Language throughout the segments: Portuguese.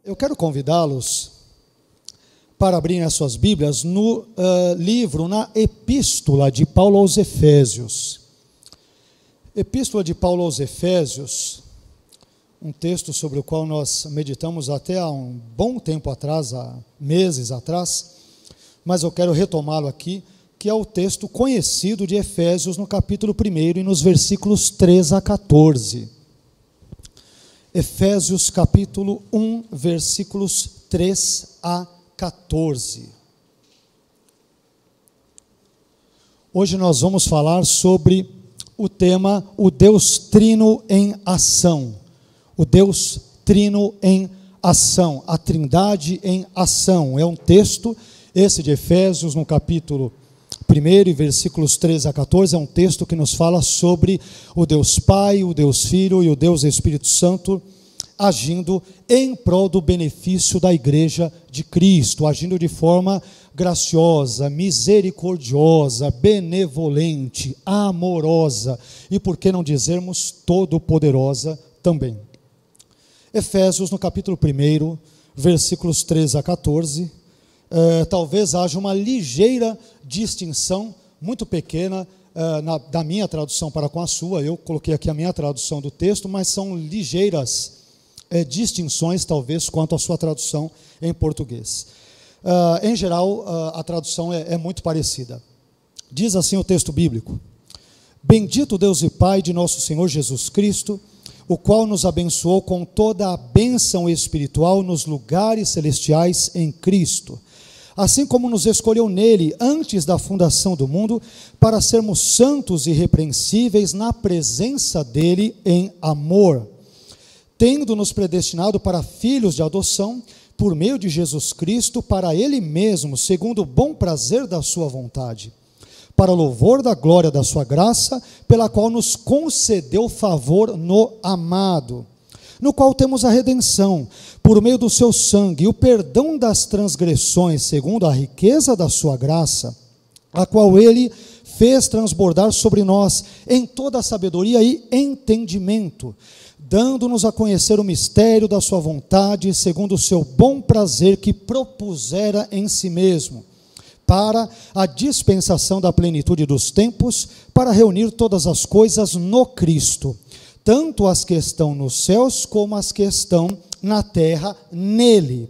Eu quero convidá-los para abrirem as suas Bíblias no na Epístola de Paulo aos Efésios. Epístola de Paulo aos Efésios, um texto sobre o qual nós meditamos até há um bom tempo atrás, há meses atrás, mas eu quero retomá-lo aqui, que é o texto conhecido de Efésios no capítulo 1 e nos versículos 3 a 14. Efésios capítulo 1, versículos 3 a 14. Hoje nós vamos falar sobre o tema o Deus Trino em ação. O Deus Trino em ação, a Trindade em ação. É um texto, esse de Efésios, no capítulo 1, versículos 3 a 14, é um texto que nos fala sobre o Deus Pai, o Deus Filho e o Deus Espírito Santo agindo em prol do benefício da igreja de Cristo, agindo de forma graciosa, misericordiosa, benevolente, amorosa e, por que não dizermos, todo-poderosa também. Efésios, no capítulo 1, versículos 3 a 14, talvez haja uma ligeira distinção, muito pequena, da minha tradução para com a sua. Eu coloquei aqui a minha tradução do texto, mas são ligeiras distinções, talvez, quanto à sua tradução em português. Em geral, a tradução é muito parecida. Diz assim o texto bíblico: Bendito Deus e Pai de nosso Senhor Jesus Cristo, o qual nos abençoou com toda a bênção espiritual nos lugares celestiais em Cristo, assim como nos escolheu nele antes da fundação do mundo, para sermos santos e irrepreensíveis na presença dele em amor, tendo-nos predestinado para filhos de adoção, por meio de Jesus Cristo, para ele mesmo, segundo o bom prazer da sua vontade, para louvor da glória da sua graça, pela qual nos concedeu favor no amado, no qual temos a redenção, por meio do seu sangue, e o perdão das transgressões, segundo a riqueza da sua graça, a qual ele fez transbordar sobre nós em toda a sabedoria e entendimento, dando-nos a conhecer o mistério da sua vontade, segundo o seu bom prazer que propusera em si mesmo, para a dispensação da plenitude dos tempos, para reunir todas as coisas no Cristo, tanto as que estão nos céus como as que estão na terra nele,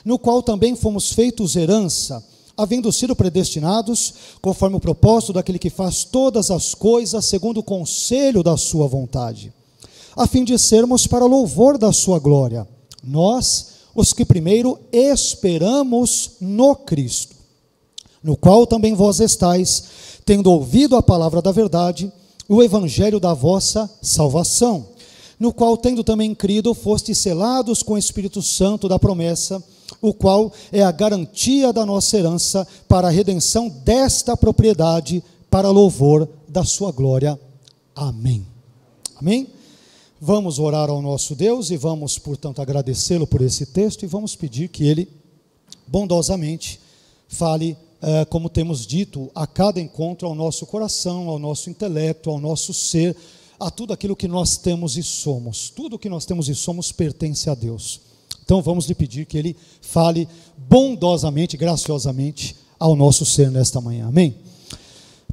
no qual também fomos feitos herança, havendo sido predestinados, conforme o propósito daquele que faz todas as coisas segundo o conselho da sua vontade, a fim de sermos para louvor da sua glória, nós, os que primeiro esperamos no Cristo, no qual também vós estáis, tendo ouvido a palavra da verdade, o evangelho da vossa salvação, no qual, tendo também crido, fostes selados com o Espírito Santo da promessa, o qual é a garantia da nossa herança para a redenção desta propriedade, para louvor da sua glória. Amém. Amém? Vamos orar ao nosso Deus e vamos, portanto, agradecê-lo por esse texto e vamos pedir que ele, bondosamente, fale, como temos dito, a cada encontro ao nosso coração, ao nosso intelecto, ao nosso ser, a tudo aquilo que nós temos e somos. Tudo que nós temos e somos pertence a Deus. Então vamos lhe pedir que ele fale bondosamente, graciosamente ao nosso ser nesta manhã. Amém?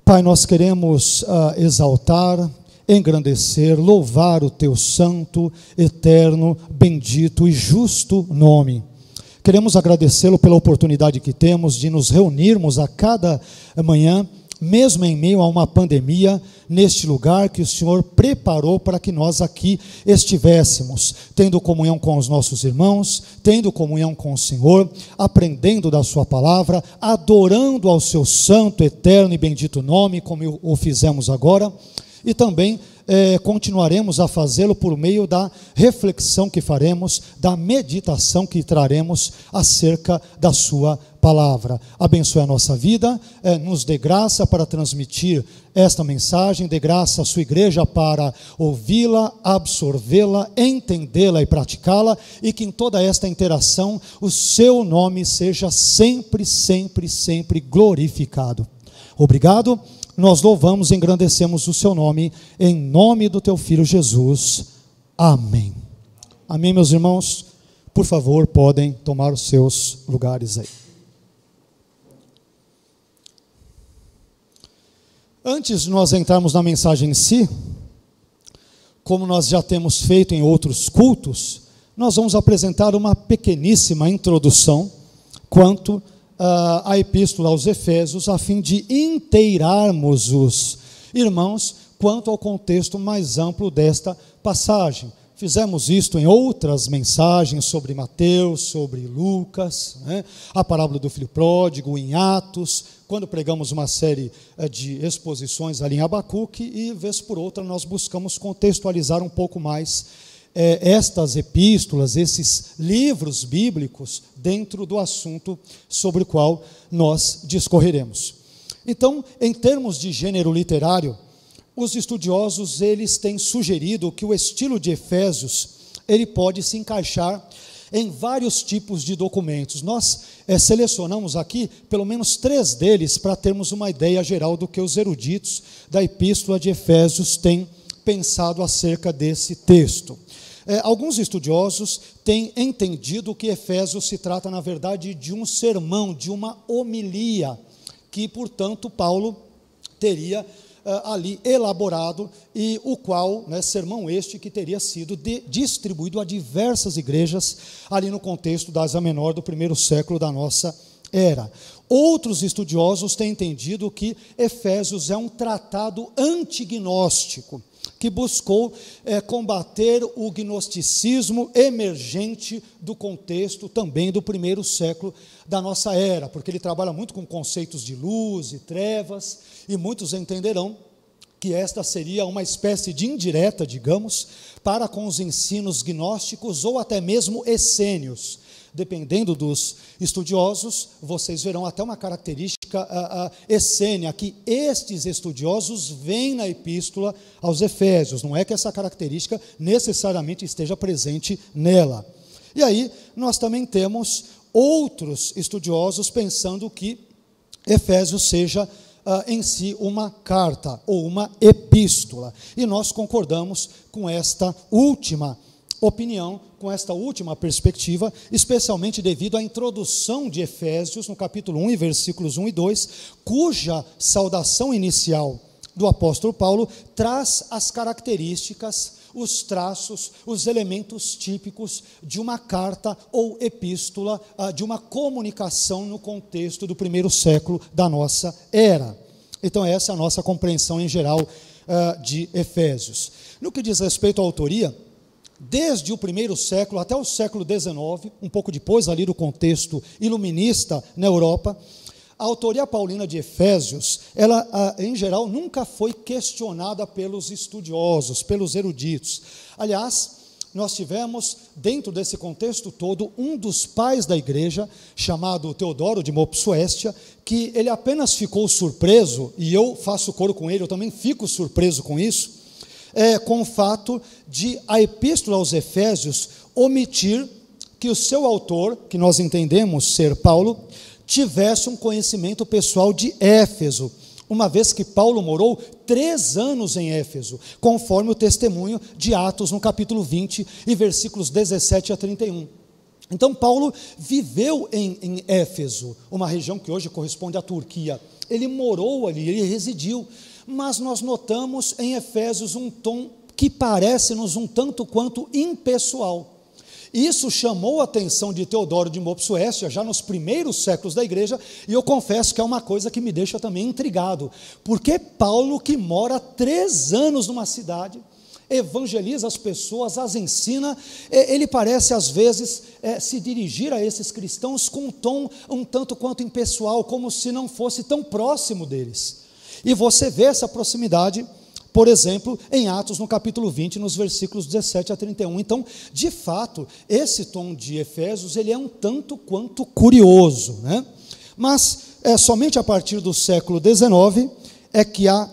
Pai, nós queremos exaltar, engrandecer, louvar o teu santo, eterno, bendito e justo nome. Queremos agradecê-lo pela oportunidade que temos de nos reunirmos a cada manhã, mesmo em meio a uma pandemia, neste lugar que o Senhor preparou para que nós aqui estivéssemos, tendo comunhão com os nossos irmãos, tendo comunhão com o Senhor, aprendendo da sua palavra, adorando ao seu santo, eterno e bendito nome, como o fizemos agora, e também continuaremos a fazê-lo por meio da reflexão que faremos, da meditação que traremos acerca da sua palavra. Abençoe a nossa vida, nos dê graça para transmitir esta mensagem, dê graça à sua igreja para ouvi-la, absorvê-la, entendê-la e praticá-la, e que em toda esta interação o seu nome seja sempre, sempre, sempre glorificado. Obrigado. Nós louvamos e engrandecemos o seu nome, em nome do teu Filho Jesus. Amém. Amém, meus irmãos? Por favor, podem tomar os seus lugares aí. Antes de nós entrarmos na mensagem em si, como nós já temos feito em outros cultos, nós vamos apresentar uma pequeníssima introdução quanto à Epístola aos Efésios, a fim de inteirarmos os irmãos quanto ao contexto mais amplo desta passagem. Fizemos isto em outras mensagens sobre Mateus, sobre Lucas, né? A parábola do filho pródigo, em Atos, quando pregamos uma série de exposições ali em Abacuque, e vez por outra nós buscamos contextualizar um pouco mais estas epístolas, esses livros bíblicos, dentro do assunto sobre o qual nós discorreremos. Então, em termos de gênero literário, os estudiosos eles têm sugerido que o estilo de Efésios ele pode se encaixar em vários tipos de documentos. Nós selecionamos aqui pelo menos 3 deles para termos uma ideia geral do que os eruditos da Epístola de Efésios têm pensado acerca desse texto. Alguns estudiosos têm entendido que Efésios se trata, na verdade, de um sermão, de uma homilia, que, portanto, Paulo teria ali elaborado, e o qual, sermão este que teria sido distribuído a diversas igrejas ali no contexto da Ásia Menor do primeiro século da nossa era. Outros estudiosos têm entendido que Efésios é um tratado antignóstico, que buscou combater o gnosticismo emergente do contexto também do primeiro século da nossa era, porque ele trabalha muito com conceitos de luz e trevas, e muitos entenderão que esta seria uma espécie de indireta, digamos, para com os ensinos gnósticos ou até mesmo essênios. Dependendo dos estudiosos, vocês verão até uma característica essênia, que estes estudiosos veem na Epístola aos Efésios. Não é que essa característica necessariamente esteja presente nela. E aí, nós também temos outros estudiosos pensando que Efésios seja em si uma carta ou uma epístola. E nós concordamos com esta última opinião, com esta última perspectiva, especialmente devido à introdução de Efésios, no capítulo 1, versículos 1 e 2, cuja saudação inicial do apóstolo Paulo traz as características, os traços, os elementos típicos de uma carta ou epístola, de uma comunicação no contexto do primeiro século da nossa era. Então essa é a nossa compreensão em geral de Efésios. No que diz respeito à autoria, desde o primeiro século até o século XIX, um pouco depois ali do contexto iluminista na Europa, a autoria paulina de Efésios, ela em geral nunca foi questionada pelos estudiosos, pelos eruditos. Aliás, nós tivemos dentro desse contexto todo um dos pais da igreja, chamado Teodoro de Mopsuestia, que ele apenas ficou surpreso, e eu faço coro com ele, eu também fico surpreso com isso, com o fato de a Epístola aos Efésios omitir que o seu autor, que nós entendemos ser Paulo, tivesse um conhecimento pessoal de Éfeso, uma vez que Paulo morou 3 anos em Éfeso, conforme o testemunho de Atos no capítulo 20 e versículos 17 a 31. Então Paulo viveu em Éfeso, uma região que hoje corresponde à Turquia. Ele morou ali, ele residiu, mas nós notamos em Efésios um tom que parece-nos um tanto quanto impessoal. Isso chamou a atenção de Teodoro de Mopsuestia, já nos primeiros séculos da igreja, e eu confesso que é uma coisa que me deixa também intrigado, porque Paulo, que mora 3 anos numa cidade, evangeliza as pessoas, as ensina, ele parece às vezes se dirigir a esses cristãos com um tom um tanto quanto impessoal, como se não fosse tão próximo deles. E você vê essa proximidade, por exemplo, em Atos, no capítulo 20, nos versículos 17 a 31. Então, de fato, esse tom de Efésios, ele é um tanto quanto curioso, né? Mas, somente a partir do século XIX, é que a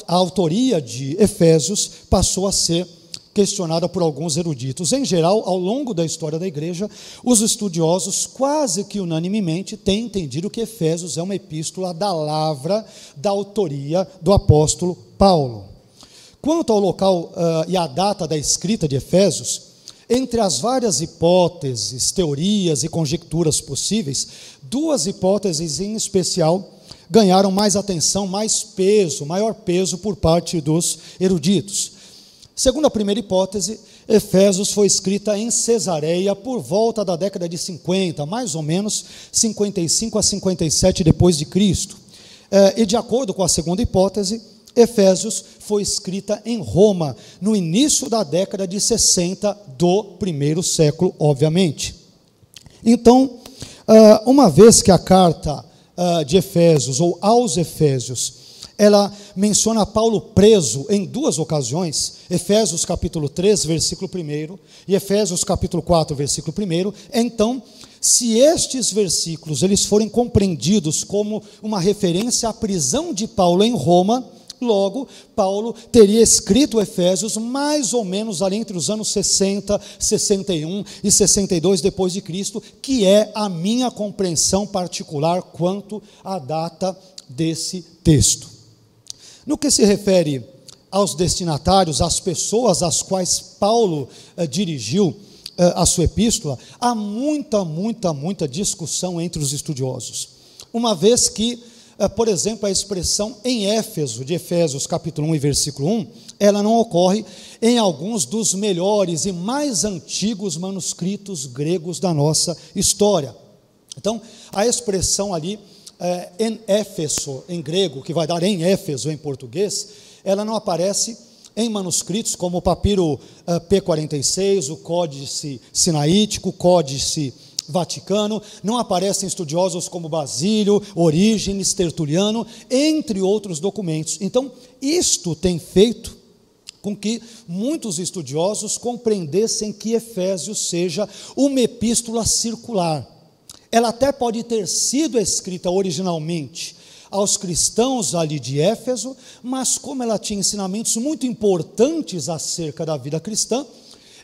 autoria de Efésios passou a ser questionada por alguns eruditos. Em geral, ao longo da história da igreja, os estudiosos quase que unanimemente têm entendido que Efésios é uma epístola da lavra, da autoria do apóstolo Paulo. Quanto ao local e à data da escrita de Efésios, Entre as várias hipóteses, teorias e conjecturas possíveis, duas hipóteses em especial ganharam mais atenção, mais peso, maior peso por parte dos eruditos. Segundo a primeira hipótese, Efésios foi escrita em Cesareia por volta da década de 50, mais ou menos 55 a 57 depois de Cristo. E de acordo com a segunda hipótese, Efésios foi escrita em Roma, no início da década de 60 do primeiro século, obviamente. Então, uma vez que a carta de Efésios, ou aos Efésios, ela menciona Paulo preso em duas ocasiões, Efésios capítulo 3, versículo 1, e Efésios capítulo 4, versículo 1, então, se estes versículos eles forem compreendidos como uma referência à prisão de Paulo em Roma, logo, Paulo teria escrito Efésios mais ou menos ali entre os anos 60, 61 e 62 depois de Cristo, que é a minha compreensão particular quanto à data desse texto. No que se refere aos destinatários, às pessoas às quais Paulo dirigiu a sua epístola, há muita discussão entre os estudiosos. Uma vez que, por exemplo, a expressão em Éfeso, de Efésios capítulo 1 e versículo 1, ela não ocorre em alguns dos melhores e mais antigos manuscritos gregos da nossa história. Então, a expressão ali, em Éfeso, em grego, que vai dar em Éfeso em português, ela não aparece em manuscritos como o papiro P46, o Códice Sinaítico, o Códice Vaticano, não aparecem estudiosos como Basílio, Orígenes, Tertuliano, entre outros documentos. Então, isto tem feito com que muitos estudiosos compreendessem que Efésios seja uma epístola circular. Ela até pode ter sido escrita originalmente aos cristãos ali de Éfeso, mas como ela tinha ensinamentos muito importantes acerca da vida cristã,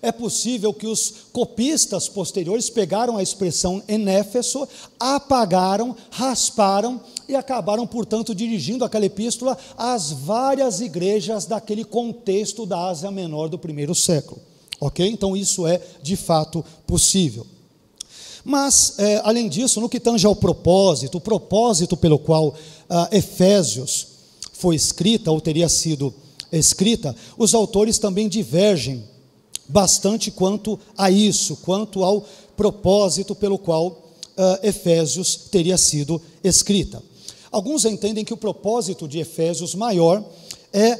é possível que os copistas posteriores pegaram a expressão em Éfeso, apagaram, rasparam e acabaram, portanto, dirigindo aquela epístola às várias igrejas daquele contexto da Ásia Menor do primeiro século. Ok? Então isso é de fato possível. Mas, além disso, no que tange ao propósito, o propósito pelo qual Efésios foi escrita, ou teria sido escrita, os autores também divergem bastante quanto a isso, quanto ao propósito pelo qual Efésios teria sido escrita. Alguns entendem que o propósito de Efésios maior é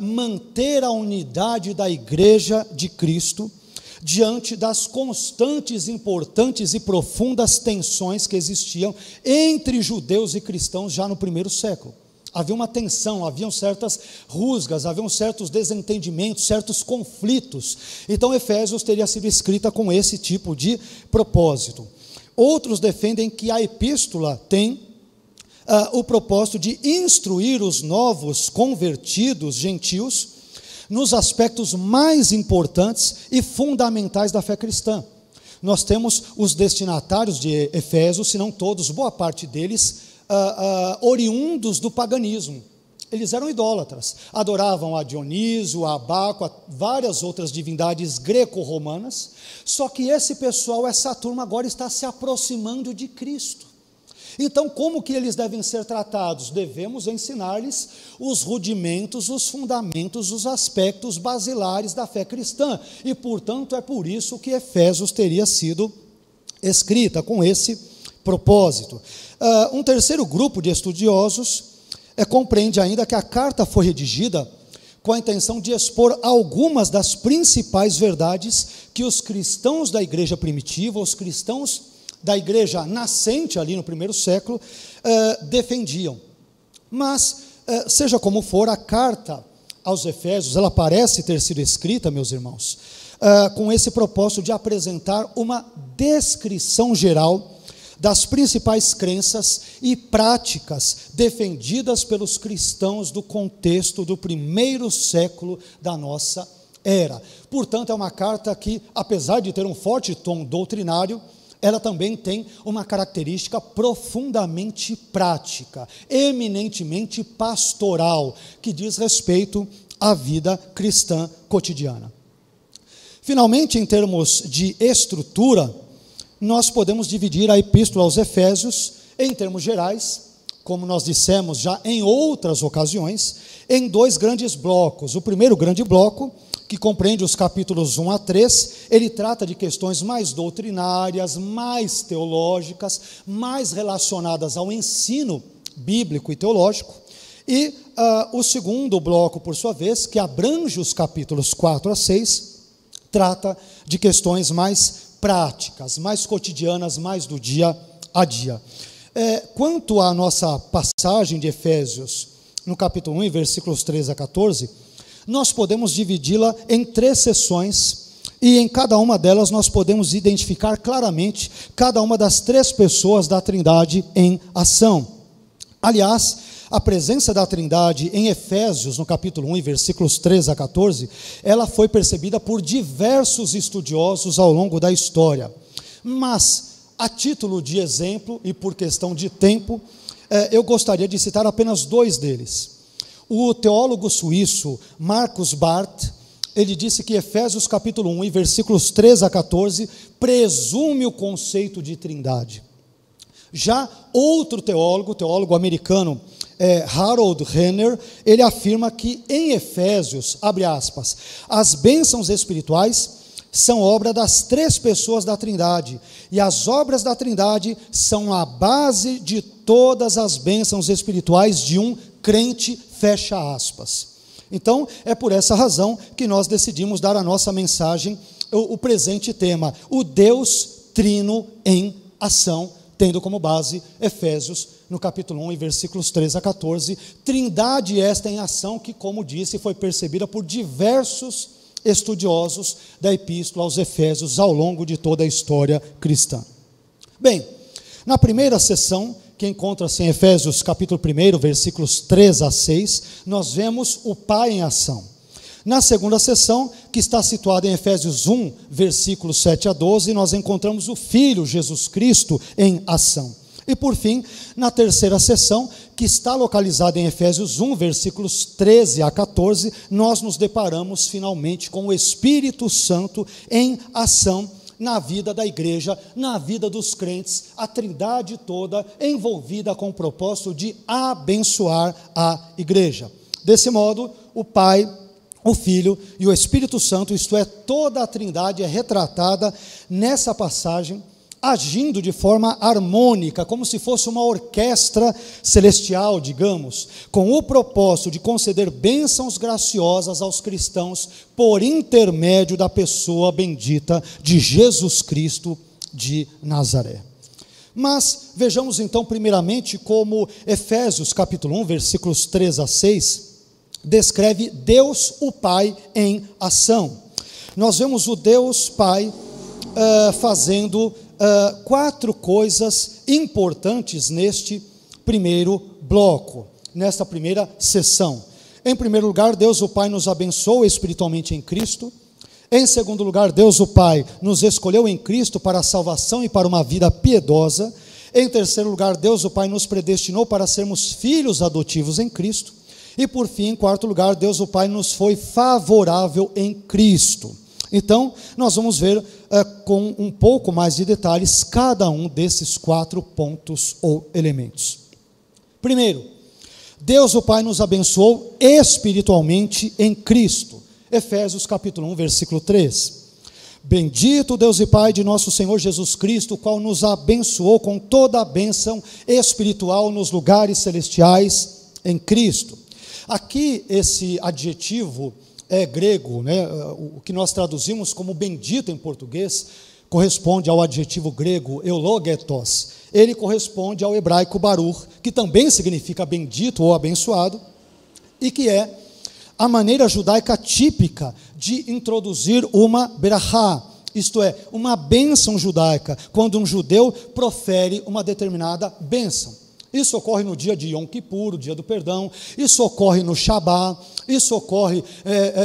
manter a unidade da igreja de Cristo diante das constantes, importantes e profundas tensões que existiam entre judeus e cristãos já no primeiro século. Havia uma tensão, haviam certas rusgas, haviam certos desentendimentos, certos conflitos. Então Efésios teria sido escrita com esse tipo de propósito. Outros defendem que a epístola tem o propósito de instruir os novos convertidos gentios nos aspectos mais importantes e fundamentais da fé cristã. Nós temos os destinatários de Efésios, se não todos, boa parte deles, oriundos do paganismo. Eles eram idólatras, adoravam a Dionísio, a Baco, a várias outras divindades greco-romanas, só que esse pessoal, essa turma agora está se aproximando de Cristo. Então, como que eles devem ser tratados? Devemos ensinar-lhes os rudimentos, os fundamentos, os aspectos basilares da fé cristã. E, portanto, é por isso que Efésios teria sido escrita, com esse propósito. Um terceiro grupo de estudiosos compreende ainda que a carta foi redigida com a intenção de expor algumas das principais verdades que os cristãos da igreja primitiva, os cristãos da igreja nascente ali no primeiro século, defendiam. Mas, seja como for, a carta aos Efésios, ela parece ter sido escrita, meus irmãos, com esse propósito de apresentar uma descrição geral das principais crenças e práticas defendidas pelos cristãos do contexto do primeiro século da nossa era. Portanto, é uma carta que, apesar de ter um forte tom doutrinário, ela também tem uma característica profundamente prática, eminentemente pastoral, que diz respeito à vida cristã cotidiana. Finalmente, em termos de estrutura, nós podemos dividir a epístola aos Efésios, em termos gerais, como nós dissemos já em outras ocasiões, em dois grandes blocos. O primeiro grande bloco, que compreende os capítulos 1 a 3, ele trata de questões mais doutrinárias, mais teológicas, mais relacionadas ao ensino bíblico e teológico. E o segundo bloco, por sua vez, que abrange os capítulos 4 a 6, trata de questões mais práticas, mais cotidianas, mais do dia a dia. Quanto à nossa passagem de Efésios, no capítulo 1, versículos 13 a 14, nós podemos dividi-la em 3 sessões, e em cada uma delas nós podemos identificar claramente cada uma das 3 pessoas da Trindade em ação. Aliás, a presença da Trindade em Efésios, no capítulo 1, versículos 13 a 14, ela foi percebida por diversos estudiosos ao longo da história. Mas, a título de exemplo e por questão de tempo, eu gostaria de citar apenas 2 deles. O teólogo suíço Markus Barth, ele disse que Efésios capítulo 1, versículos 13 a 14, presume o conceito de Trindade. Já outro teólogo americano, Harold Renner, ele afirma que em Efésios, abre aspas, as bênçãos espirituais são obra das 3 pessoas da Trindade, e as obras da Trindade são a base de todas as bênçãos espirituais de um crente, fecha aspas. Então, é por essa razão que nós decidimos dar a nossa mensagem, o presente tema, o Deus Trino em ação, tendo como base Efésios, no capítulo 1, versículos 13 a 14, Trindade esta em ação que, como disse, foi percebida por diversos estudiosos da epístola aos Efésios ao longo de toda a história cristã. Bem, na primeira sessão, que encontra-se em Efésios capítulo 1, versículos 3 a 6, nós vemos o Pai em ação. Na segunda sessão, que está situada em Efésios 1, versículos 7 a 12, nós encontramos o Filho, Jesus Cristo, em ação. E por fim, na terceira sessão, que está localizada em Efésios 1, versículos 13 a 14, nós nos deparamos finalmente com o Espírito Santo em ação na vida da igreja, na vida dos crentes, a Trindade toda envolvida com o propósito de abençoar a igreja. Desse modo, o Pai, o Filho e o Espírito Santo, isto é, toda a Trindade é retratada nessa passagem, agindo de forma harmônica, como se fosse uma orquestra celestial, digamos, com o propósito de conceder bênçãos graciosas aos cristãos por intermédio da pessoa bendita de Jesus Cristo de Nazaré. Mas vejamos então primeiramente como Efésios capítulo 1, versículos 3 a 6, descreve Deus o Pai em ação. Nós vemos o Deus Pai fazendo 4 coisas importantes neste primeiro bloco, nesta primeira sessão. Em primeiro lugar, Deus o Pai nos abençoa espiritualmente em Cristo. Em segundo lugar, Deus o Pai nos escolheu em Cristo para a salvação e para uma vida piedosa. Em terceiro lugar, Deus o Pai nos predestinou para sermos filhos adotivos em Cristo. E por fim, em quarto lugar, Deus o Pai nos foi favorável em Cristo. Então, nós vamos ver com um pouco mais de detalhes cada um desses 4 pontos ou elementos. Primeiro, Deus o Pai nos abençoou espiritualmente em Cristo. Efésios capítulo 1, versículo 3. Bendito Deus e Pai de nosso Senhor Jesus Cristo, o qual nos abençoou com toda a bênção espiritual nos lugares celestiais em Cristo. Aqui esse adjetivo grego, o que nós traduzimos como bendito em português, corresponde ao adjetivo grego eulogetos. Ele corresponde ao hebraico baruch, que também significa bendito ou abençoado, e que é a maneira judaica típica de introduzir uma berachá, isto é, uma bênção judaica, quando um judeu profere uma determinada bênção. Isso ocorre no dia de Yom Kippur, o dia do perdão, isso ocorre no Shabá, isso ocorre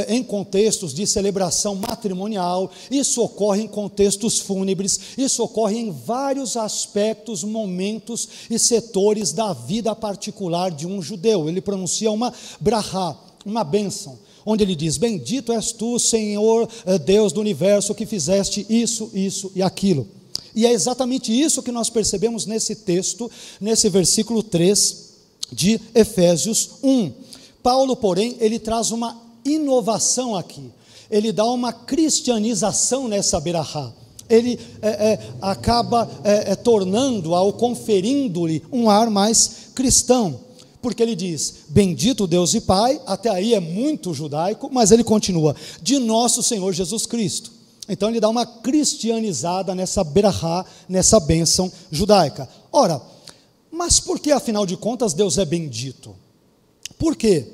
em contextos de celebração matrimonial, isso ocorre em contextos fúnebres, isso ocorre em vários aspectos, momentos e setores da vida particular de um judeu. Ele pronuncia uma brachá, uma bênção, onde ele diz: bendito és tu, Senhor Deus do universo, que fizeste isso, isso e aquilo. E é exatamente isso que nós percebemos nesse texto, nesse versículo 3 de Efésios 1. Paulo, porém, ele traz uma inovação aqui, ele dá uma cristianização nessa berahá. Ele acaba tornando-a ou conferindo-lhe um ar mais cristão, porque ele diz: bendito Deus e Pai, até aí é muito judaico, mas ele continua: de nosso Senhor Jesus Cristo. Então ele dá uma cristianizada nessa berahá, nessa bênção judaica. Ora, mas por que afinal de contas Deus é bendito? Por quê?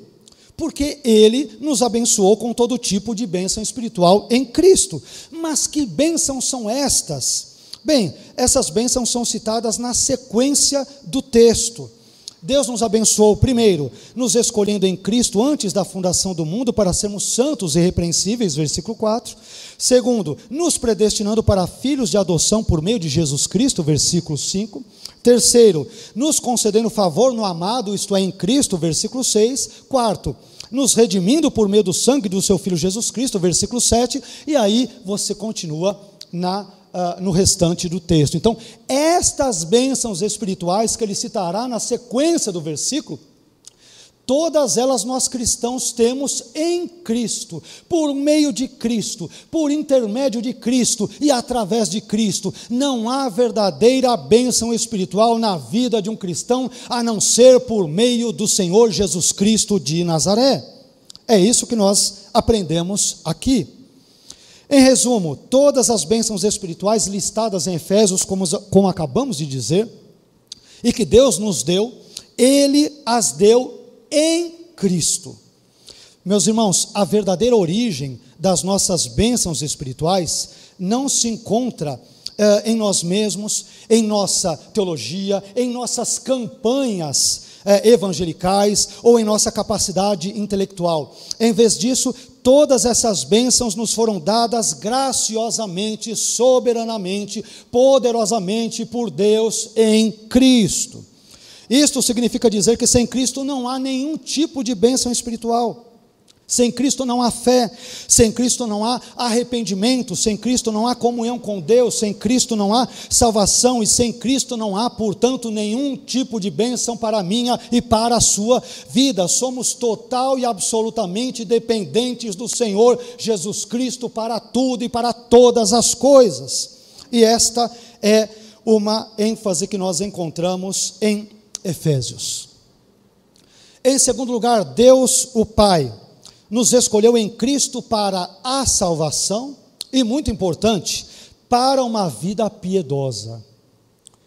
Porque Ele nos abençoou com todo tipo de bênção espiritual em Cristo. Mas que bênçãos são estas? Bem, essas bênçãos são citadas na sequência do texto. Deus nos abençoou, primeiro, nos escolhendo em Cristo antes da fundação do mundo para sermos santos e irrepreensíveis, versículo 4. Segundo, nos predestinando para filhos de adoção por meio de Jesus Cristo, versículo 5. Terceiro, nos concedendo favor no amado, isto é, em Cristo, versículo 6. Quarto, nos redimindo por meio do sangue do seu Filho Jesus Cristo, versículo 7. E aí você continua no restante do texto. Então, estas bênçãos espirituais que ele citará na sequência do versículo, todas elas nós cristãos temos em Cristo, por meio de Cristo, por intermédio de Cristo e através de Cristo. Não há verdadeira bênção espiritual na vida de um cristão, a não ser por meio do Senhor Jesus Cristo de Nazaré. É isso que nós aprendemos aqui. Em resumo, todas as bênçãos espirituais listadas em Efésios, como acabamos de dizer, e que Deus nos deu, Ele as deu em Cristo. Meus irmãos, a verdadeira origem das nossas bênçãos espirituais não se encontra em nós mesmos, em nossa teologia, em nossas campanhas evangelicais ou em nossa capacidade intelectual. Em vez disso, todas essas bênçãos nos foram dadas graciosamente, soberanamente, poderosamente por Deus em Cristo. Isto significa dizer que sem Cristo não há nenhum tipo de bênção espiritual. Sem Cristo não há fé, sem Cristo não há arrependimento, sem Cristo não há comunhão com Deus, sem Cristo não há salvação e sem Cristo não há, portanto, nenhum tipo de bênção para a minha e para a sua vida. Somos total e absolutamente dependentes do Senhor Jesus Cristo para tudo e para todas as coisas. E esta é uma ênfase que nós encontramos em Efésios. Em segundo lugar, Deus o Pai nos escolheu em Cristo para a salvação e, muito importante, para uma vida piedosa.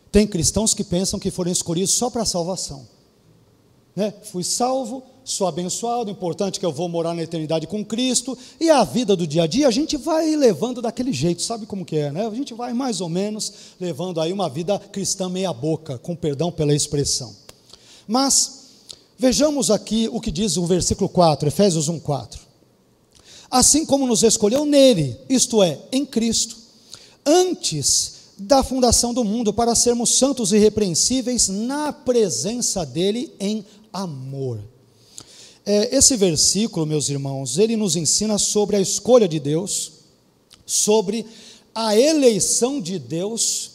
Tem cristãos que pensam que foram escolhidos só para a salvação, né? Fui salvo, sou abençoado, importante que eu vou morar na eternidade com Cristo, e a vida do dia a dia a gente vai levando daquele jeito, sabe como que é, né? A gente vai mais ou menos levando aí uma vida cristã meia boca, com perdão pela expressão. Mas vejamos aqui o que diz o versículo 4, Efésios 1:4. Assim como nos escolheu nele, isto é, em Cristo, antes da fundação do mundo, para sermos santos e irrepreensíveis na presença dele em amor. Esse versículo, meus irmãos, ele nos ensina sobre a escolha de Deus, sobre a eleição de Deus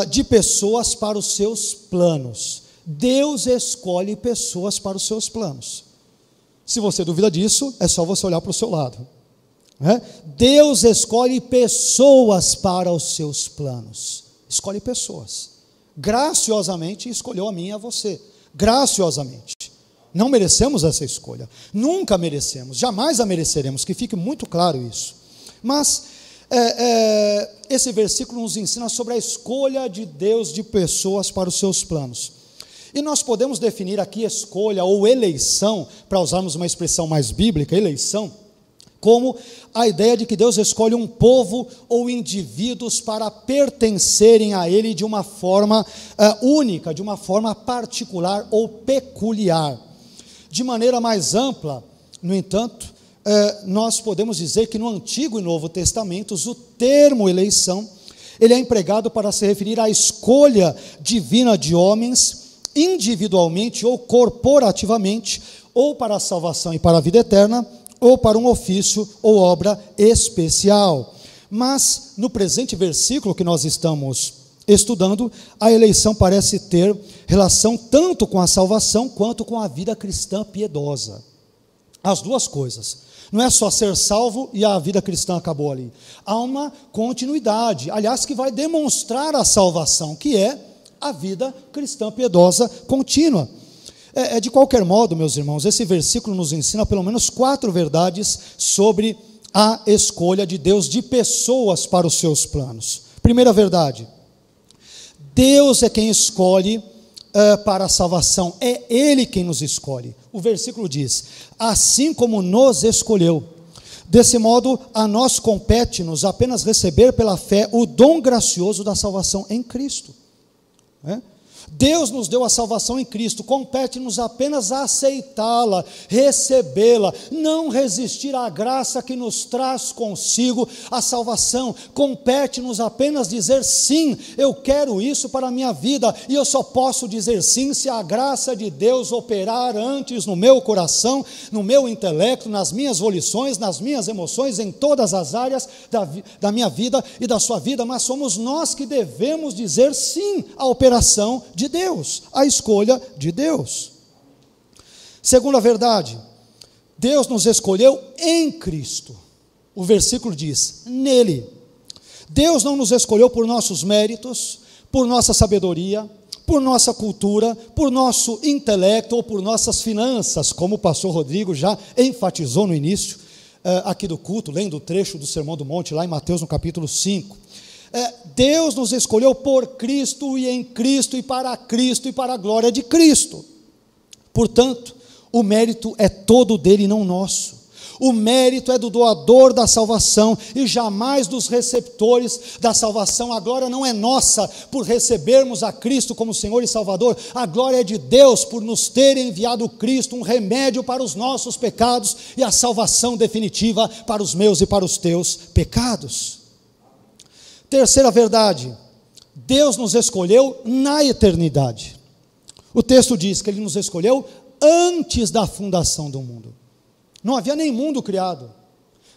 de pessoas para os seus planos. Deus escolhe pessoas para os seus planos. Se você duvida disso, é só você olhar para o seu lado, né? Deus escolhe pessoas para os seus planos. Escolhe pessoas. Graciosamente escolheu a mim e a você. Graciosamente. Não merecemos essa escolha. Nunca merecemos. Jamais a mereceremos. Que fique muito claro isso. Mas esse versículo nos ensina sobre a escolha de Deus de pessoas para os seus planos. E nós podemos definir aqui escolha ou eleição, para usarmos uma expressão mais bíblica, eleição, como a ideia de que Deus escolhe um povo ou indivíduos para pertencerem a Ele de uma forma única, de uma forma particular ou peculiar. De maneira mais ampla, no entanto, nós podemos dizer que no Antigo e Novo Testamentos, o termo eleição, ele é empregado para se referir à escolha divina de homens, individualmente ou corporativamente, ou para a salvação e para a vida eterna, ou para um ofício ou obra especial. Mas, no presente versículo que nós estamos estudando, a eleição parece ter relação tanto com a salvação quanto com a vida cristã piedosa. As duas coisas. Não é só ser salvo e a vida cristã acabou ali. Há uma continuidade, aliás, que vai demonstrar a salvação, que é a vida cristã piedosa contínua. De qualquer modo, meus irmãos, esse versículo nos ensina pelo menos 4 verdades sobre a escolha de Deus de pessoas para os seus planos. Primeira verdade: Deus é quem escolhe para a salvação, é Ele quem nos escolhe. O versículo diz: assim como nos escolheu. Desse modo, a nós compete-nos apenas receber pela fé o dom gracioso da salvação em Cristo. Deus nos deu a salvação em Cristo, compete-nos apenas aceitá-la, recebê-la, não resistir à graça que nos traz consigo a salvação. Compete-nos apenas dizer sim, eu quero isso para a minha vida, e eu só posso dizer sim se a graça de Deus operar antes no meu coração, no meu intelecto, nas minhas volições, nas minhas emoções, em todas as áreas da minha vida e da sua vida. Mas somos nós que devemos dizer sim à operação de Deus, a escolha de Deus. Segunda verdade: Deus nos escolheu em Cristo. O versículo diz: nele. Deus não nos escolheu por nossos méritos, por nossa sabedoria, por nossa cultura, por nosso intelecto ou por nossas finanças, como o pastor Rodrigo já enfatizou no início aqui do culto, lendo o trecho do Sermão do Monte, lá em Mateus no capítulo 5. Deus nos escolheu por Cristo e em Cristo e para a glória de Cristo. Portanto, o mérito é todo dele e não nosso. O mérito é do doador da salvação e jamais dos receptores da salvação. A glória não é nossa por recebermos a Cristo como Senhor e Salvador. A glória é de Deus por nos ter enviado Cristo, um remédio para os nossos pecados e a salvação definitiva para os meus e para os teus pecados. Terceira verdade: Deus nos escolheu na eternidade. O texto diz que Ele nos escolheu antes da fundação do mundo. Não havia nem mundo criado,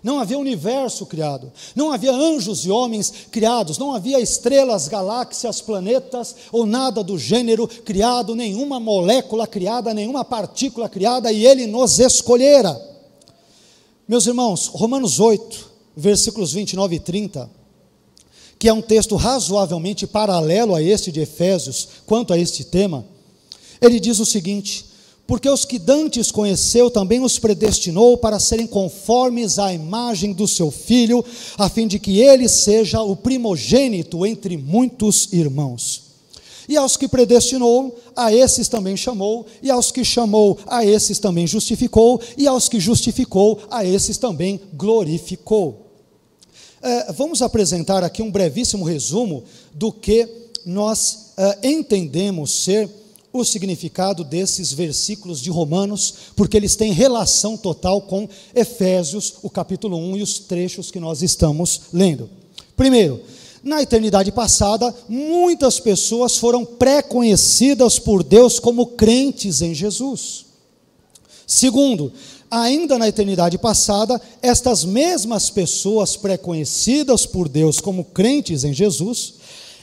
não havia universo criado, não havia anjos e homens criados, não havia estrelas, galáxias, planetas ou nada do gênero criado, nenhuma molécula criada, nenhuma partícula criada, e Ele nos escolhera. Meus irmãos, Romanos 8, versículos 29 e 30, que é um texto razoavelmente paralelo a este de Efésios, quanto a este tema, ele diz o seguinte: porque os que dantes conheceu, também os predestinou para serem conformes à imagem do seu Filho, a fim de que ele seja o primogênito entre muitos irmãos. E aos que predestinou, a esses também chamou, e aos que chamou, a esses também justificou, e aos que justificou, a esses também glorificou. Vamos apresentar aqui um brevíssimo resumo do que nós entendemos ser o significado desses versículos de Romanos, porque eles têm relação total com Efésios, o capítulo 1 e os trechos que nós estamos lendo. Primeiro, na eternidade passada, muitas pessoas foram pré-conhecidas por Deus como crentes em Jesus. Segundo, ainda na eternidade passada, estas mesmas pessoas pré-conhecidas por Deus como crentes em Jesus,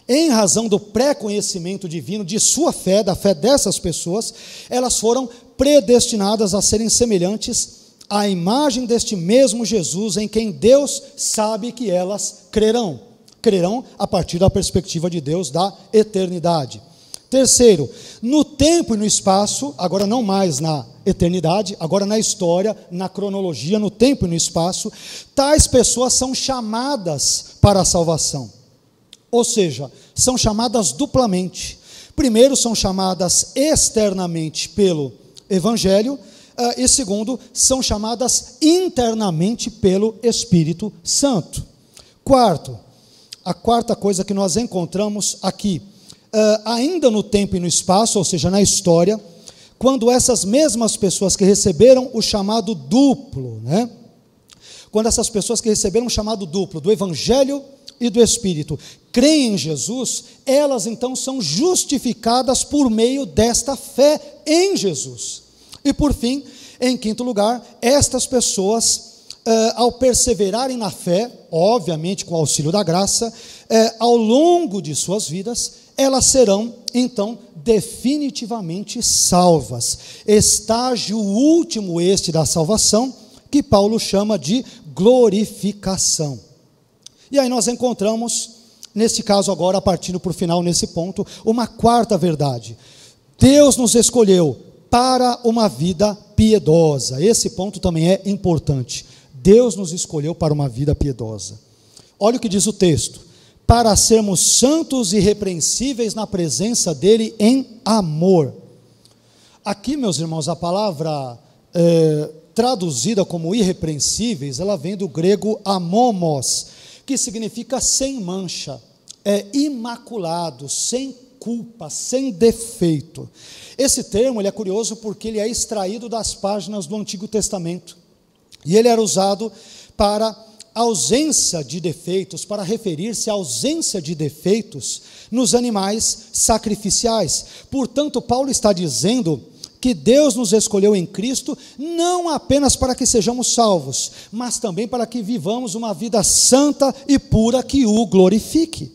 em razão do pré-conhecimento divino de sua fé, da fé dessas pessoas, elas foram predestinadas a serem semelhantes à imagem deste mesmo Jesus, em quem Deus sabe que elas crerão. Crerão a partir da perspectiva de Deus da eternidade. Terceiro, no tempo e no espaço, agora não mais na eternidade, agora na história, na cronologia, no tempo e no espaço, tais pessoas são chamadas para a salvação. Ou seja, são chamadas duplamente. Primeiro, são chamadas externamente pelo Evangelho, e segundo, são chamadas internamente pelo Espírito Santo. Quarto, a quarta coisa que nós encontramos aqui, ainda no tempo e no espaço, ou seja, na história, quando essas mesmas pessoas que receberam o chamado duplo, quando essas pessoas que receberam o chamado duplo do Evangelho e do Espírito creem em Jesus, elas então são justificadas por meio desta fé em Jesus. E por fim, Em quinto lugar, estas pessoas, ao perseverarem na fé, obviamente com o auxílio da graça, ao longo de suas vidas, elas serão, então, definitivamente salvas. Estágio último este da salvação, que Paulo chama de glorificação. E aí nós encontramos, nesse caso agora, partindo para o final, nesse ponto, uma quarta verdade. Deus nos escolheu para uma vida piedosa. Esse ponto também é importante. Deus nos escolheu para uma vida piedosa. Olha o que diz o texto: para sermos santos e irrepreensíveis na presença dele em amor. Aqui, meus irmãos, a palavra traduzida como irrepreensíveis, ela vem do grego amomos, que significa sem mancha, imaculado, sem culpa, sem defeito. Esse termo ele é curioso porque ele é extraído das páginas do Antigo Testamento, e ele era usado para ausência de defeitos, para referir-se à ausência de defeitos nos animais sacrificiais. Portanto, Paulo está dizendo que Deus nos escolheu em Cristo, não apenas para que sejamos salvos, mas também para que vivamos uma vida santa e pura que o glorifique.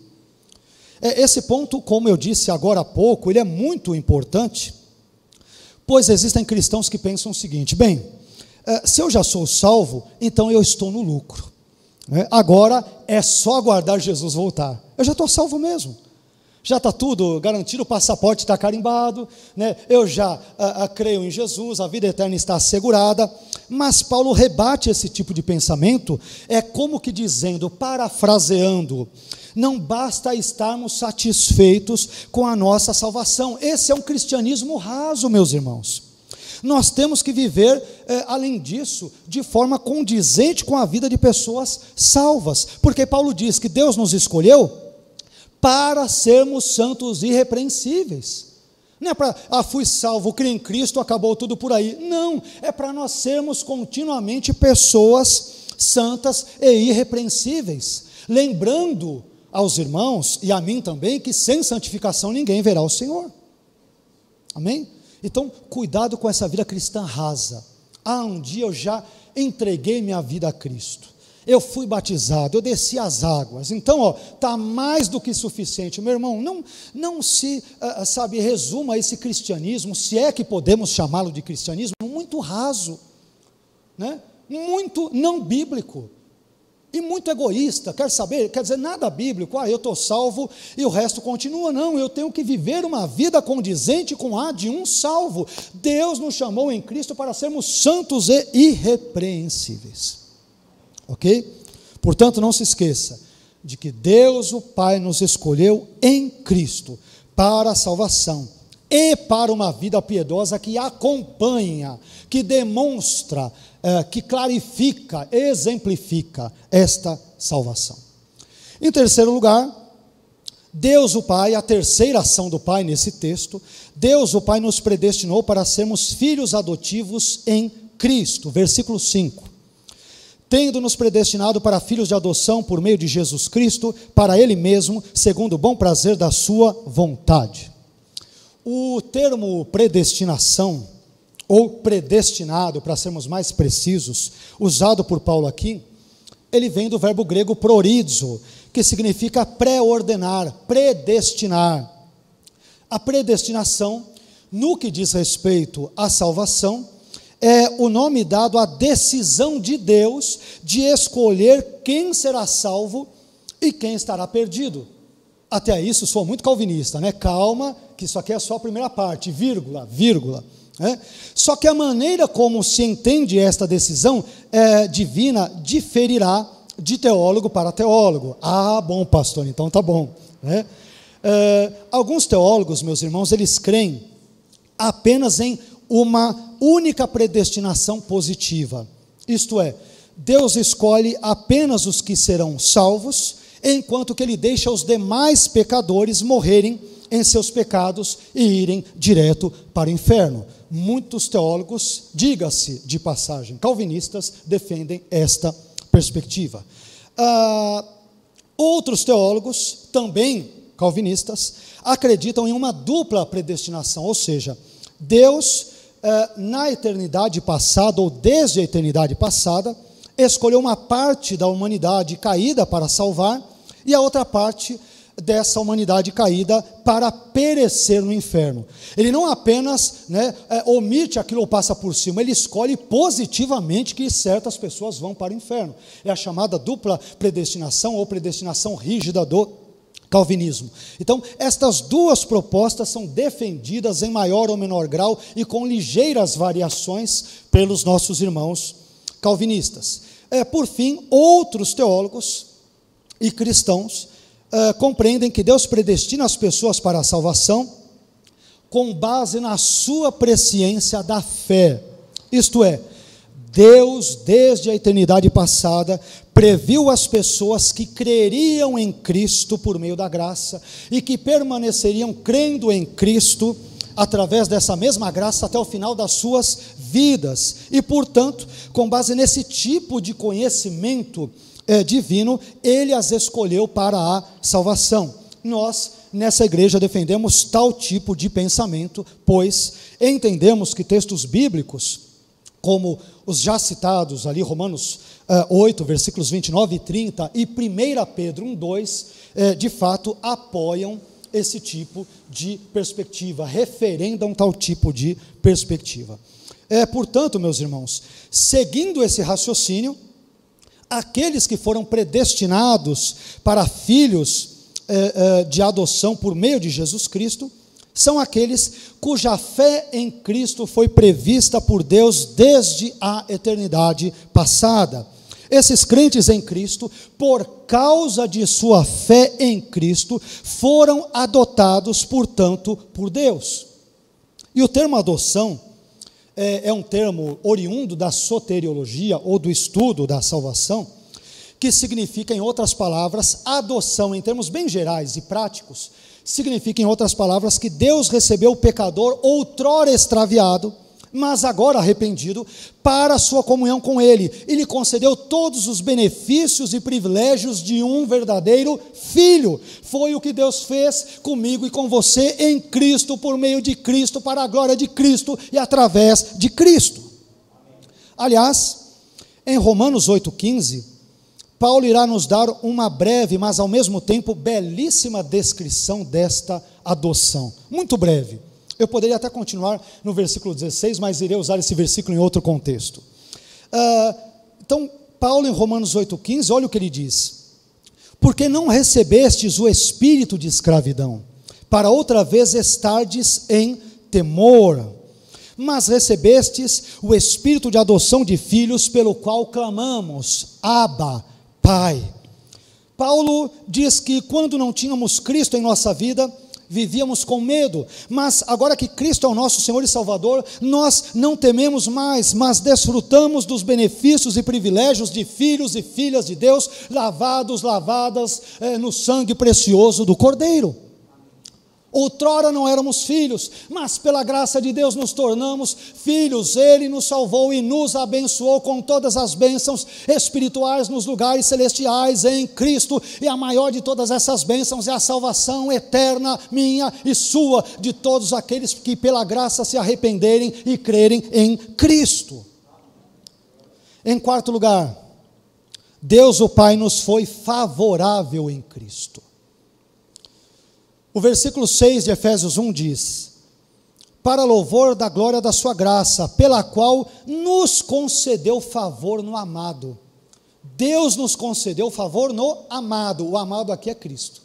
Esse ponto, como eu disse agora há pouco, ele é muito importante, pois existem cristãos que pensam o seguinte: bem, se eu já sou salvo, então eu estou no lucro, agora é só aguardar Jesus voltar, eu já estou salvo mesmo, já está tudo garantido, o passaporte está carimbado, eu já creio em Jesus, a vida eterna está assegurada. Mas Paulo rebate esse tipo de pensamento, como que dizendo, parafraseando: não basta estarmos satisfeitos com a nossa salvação. Esse é um cristianismo raso, meus irmãos. Nós temos que viver, além disso, de forma condizente com a vida de pessoas salvas, porque Paulo diz que Deus nos escolheu para sermos santos e irrepreensíveis. Não é para, fui salvo, criei em Cristo, acabou tudo por aí. Não, é para nós sermos continuamente pessoas santas e irrepreensíveis, lembrando aos irmãos e a mim também que sem santificação ninguém verá o Senhor. Amém? Então, cuidado com essa vida cristã rasa. Um dia eu já entreguei minha vida a Cristo, eu fui batizado, eu desci as águas, então está mais do que suficiente. Meu irmão, não se resuma esse cristianismo, se é que podemos chamá-lo de cristianismo, muito raso, muito não bíblico, e muito egoísta. Quer dizer, nada bíblico, eu estou salvo e o resto continua. Não, eu tenho que viver uma vida condizente com a de um salvo. Deus nos chamou em Cristo para sermos santos e irrepreensíveis. Ok? Portanto, não se esqueça de que Deus o Pai nos escolheu em Cristo para a salvação e para uma vida piedosa que acompanha, que demonstra, que clarifica, exemplifica esta salvação. Em terceiro lugar, Deus o Pai, a terceira ação do Pai nesse texto, Deus o Pai nos predestinou para sermos filhos adotivos em Cristo. Versículo 5. Tendo-nos predestinado para filhos de adoção por meio de Jesus Cristo, para Ele mesmo, segundo o bom prazer da sua vontade. O termo predestinação, ou predestinado, para sermos mais precisos, usado por Paulo aqui, ele vem do verbo grego prorizo, que significa pré-ordenar, predestinar. A predestinação, no que diz respeito à salvação, é o nome dado à decisão de Deus de escolher quem será salvo e quem estará perdido. Até isso sou muito calvinista, calma, que isso aqui é só a primeira parte, vírgula. Só que a maneira como se entende esta decisão divina diferirá de teólogo para teólogo. Bom, pastor, então tá bom. Alguns teólogos, meus irmãos, eles creem apenas em uma única predestinação positiva, isto é, Deus escolhe apenas os que serão salvos, enquanto que Ele deixa os demais pecadores morrerem em seus pecados e irem direto para o inferno. Muitos teólogos, diga-se de passagem, calvinistas, defendem esta perspectiva. Outros teólogos, também calvinistas, acreditam em uma dupla predestinação, ou seja, Deus na eternidade passada, ou desde a eternidade passada, escolheu uma parte da humanidade caída para salvar, e a outra parte dessa humanidade caída para perecer no inferno. Ele não apenas omite aquilo ou passa por cima, ele escolhe positivamente que certas pessoas vão para o inferno. É a chamada dupla predestinação ou predestinação rígida do calvinismo. Então, estas duas propostas são defendidas em maior ou menor grau e com ligeiras variações pelos nossos irmãos calvinistas. Por fim, outros teólogos e cristãos compreendem que Deus predestina as pessoas para a salvação com base na sua presciência da fé. Isto é, Deus, desde a eternidade passada, previu as pessoas que creriam em Cristo por meio da graça e que permaneceriam crendo em Cristo através dessa mesma graça até o final das suas vidas. E, portanto, com base nesse tipo de conhecimento divino, ele as escolheu para a salvação. Nós, nessa igreja, defendemos tal tipo de pensamento, pois entendemos que textos bíblicos, como os já citados ali, Romanos 8, versículos 29 e 30, e 1 Pedro 1, 2, de fato apoiam esse tipo de perspectiva, referendam tal tipo de perspectiva. Portanto, meus irmãos, seguindo esse raciocínio, aqueles que foram predestinados para filhos de adoção por meio de Jesus Cristo, são aqueles cuja fé em Cristo foi prevista por Deus desde a eternidade passada. Esses crentes em Cristo, por causa de sua fé em Cristo, foram adotados, portanto, por Deus. E o termo adoção é um termo oriundo da soteriologia, ou do estudo da salvação, que significa, em outras palavras, adoção, em termos bem gerais e práticos, significa, em outras palavras, que Deus recebeu o pecador outrora extraviado, mas agora arrependido, para a sua comunhão com Ele, e lhe concedeu todos os benefícios e privilégios de um verdadeiro filho. Foi o que Deus fez comigo e com você em Cristo, por meio de Cristo, para a glória de Cristo e através de Cristo. Aliás, em Romanos 8,15, Paulo irá nos dar uma breve, mas ao mesmo tempo belíssima descrição desta adoção. Muito breve. Eu poderia até continuar no versículo 16, mas irei usar esse versículo em outro contexto. Então, Paulo em Romanos 8,15, olha o que ele diz: porque não recebestes o espírito de escravidão, para outra vez estardes em temor, mas recebestes o espírito de adoção de filhos, pelo qual clamamos, Abba, Pai. Paulo diz que quando não tínhamos Cristo em nossa vida, vivíamos com medo, mas agora que Cristo é o nosso Senhor e Salvador, nós não tememos mais, mas desfrutamos dos benefícios e privilégios de filhos e filhas de Deus, lavadas no sangue precioso do Cordeiro. Outrora não éramos filhos, mas pela graça de Deus nos tornamos filhos. Ele nos salvou e nos abençoou com todas as bênçãos espirituais nos lugares celestiais em Cristo, e a maior de todas essas bênçãos é a salvação eterna, minha e sua, de todos aqueles que pela graça se arrependerem e crerem em Cristo. Em quarto lugar, Deus o Pai nos foi favorável em Cristo. O versículo 6 de Efésios 1 diz: para louvor da glória da sua graça, pela qual nos concedeu favor no amado. Deus nos concedeu favor no amado. O amado aqui é Cristo.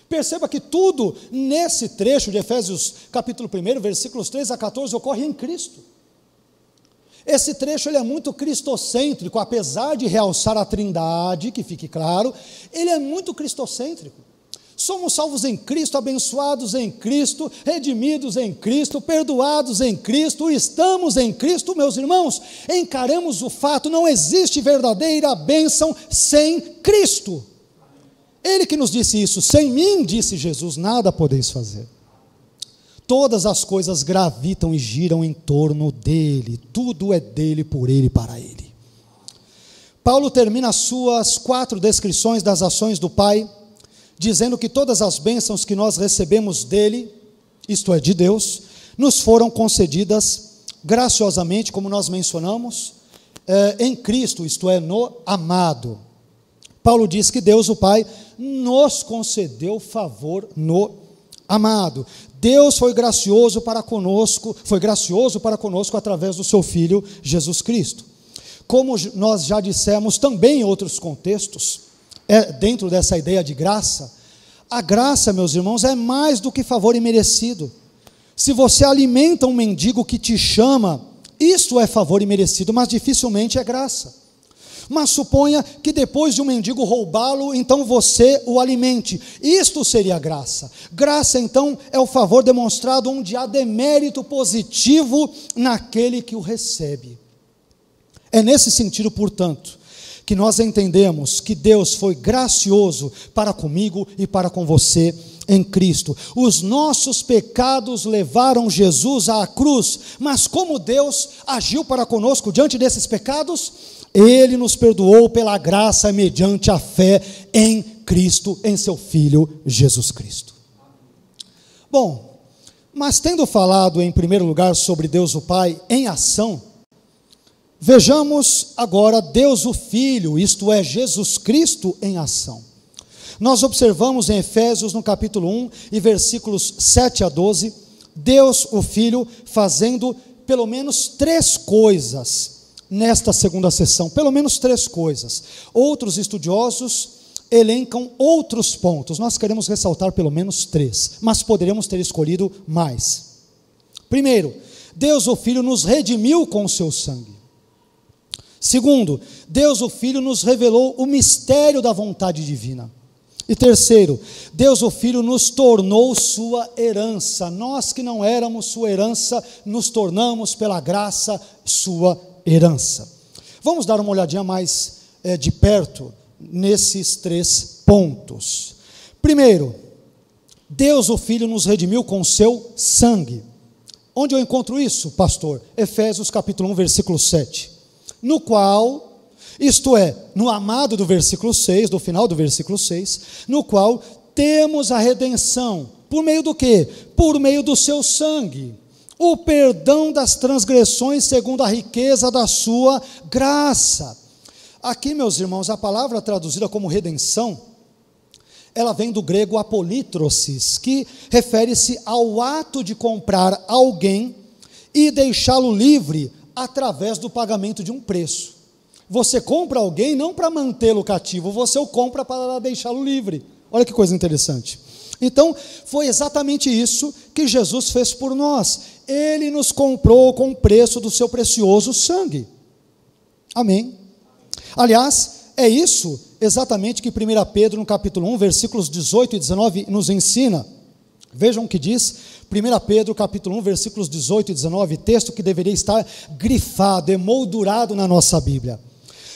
Perceba que tudo nesse trecho de Efésios capítulo 1, versículos 3 a 14, ocorre em Cristo. Esse trecho ele é muito cristocêntrico, apesar de realçar a Trindade, que fique claro, ele é muito cristocêntrico. Somos salvos em Cristo, abençoados em Cristo, redimidos em Cristo, perdoados em Cristo, estamos em Cristo, meus irmãos. Encaramos o fato, não existe verdadeira bênção sem Cristo. Ele que nos disse isso: sem mim, disse Jesus, nada podeis fazer. Todas as coisas gravitam e giram em torno dele, tudo é dele, por ele e para ele. Paulo termina as suas 4 descrições das ações do Pai, dizendo que todas as bênçãos que nós recebemos dele, isto é, de Deus, nos foram concedidas graciosamente, como nós mencionamos, em Cristo, isto é, no amado. Paulo diz que Deus, o Pai, nos concedeu favor no amado. Deus foi gracioso para conosco através do seu Filho, Jesus Cristo. Como nós já dissemos também em outros contextos, dentro dessa ideia de graça, a graça, meus irmãos, é mais do que favor imerecido. Se você alimenta um mendigo que te chama, isso é favor imerecido, mas dificilmente é graça. Mas suponha que depois de um mendigo roubá-lo, então você o alimente. Isto seria graça. Graça, então, é o favor demonstrado onde há demérito positivo naquele que o recebe. É nesse sentido, portanto, que nós entendemos que Deus foi gracioso para comigo e para com você em Cristo. Os nossos pecados levaram Jesus à cruz, mas como Deus agiu para conosco diante desses pecados? Ele nos perdoou pela graça mediante a fé em Cristo, em seu Filho Jesus Cristo. Bom, mas tendo falado em primeiro lugar sobre Deus o Pai em ação, vejamos agora Deus o Filho, isto é, Jesus Cristo em ação. Nós observamos em Efésios no capítulo 1 e versículos 7 a 12, Deus o Filho fazendo pelo menos 3 coisas nesta segunda sessão, pelo menos 3 coisas. Outros estudiosos elencam outros pontos, nós queremos ressaltar pelo menos 3, mas poderíamos ter escolhido mais. Primeiro, Deus o Filho nos redimiu com o seu sangue. Segundo, Deus o Filho nos revelou o mistério da vontade divina. E terceiro, Deus o Filho nos tornou sua herança. Nós que não éramos sua herança, nos tornamos pela graça sua herança. Vamos dar uma olhadinha mais de perto nesses 3 pontos. Primeiro, Deus o Filho nos redimiu com o seu sangue. Onde eu encontro isso, pastor? Efésios capítulo 1, versículo 7. No qual, isto é, no amado do versículo 6, do final do versículo 6, no qual temos a redenção. Por meio do quê? Por meio do seu sangue. O perdão das transgressões segundo a riqueza da sua graça. Aqui, meus irmãos, a palavra traduzida como redenção, ela vem do grego apolítrosis, que refere-se ao ato de comprar alguém e deixá-lo livre através do pagamento de um preço. Você compra alguém não para mantê-lo cativo, você o compra para deixá-lo livre. Olha que coisa interessante. Então, foi exatamente isso que Jesus fez por nós. Ele nos comprou com o preço do seu precioso sangue. Amém? Aliás, é isso exatamente que 1 Pedro, no capítulo 1, versículos 18 e 19, nos ensina. Vejam o que diz 1 Pedro, capítulo 1, versículos 18 e 19, texto que deveria estar grifado, emoldurado na nossa Bíblia.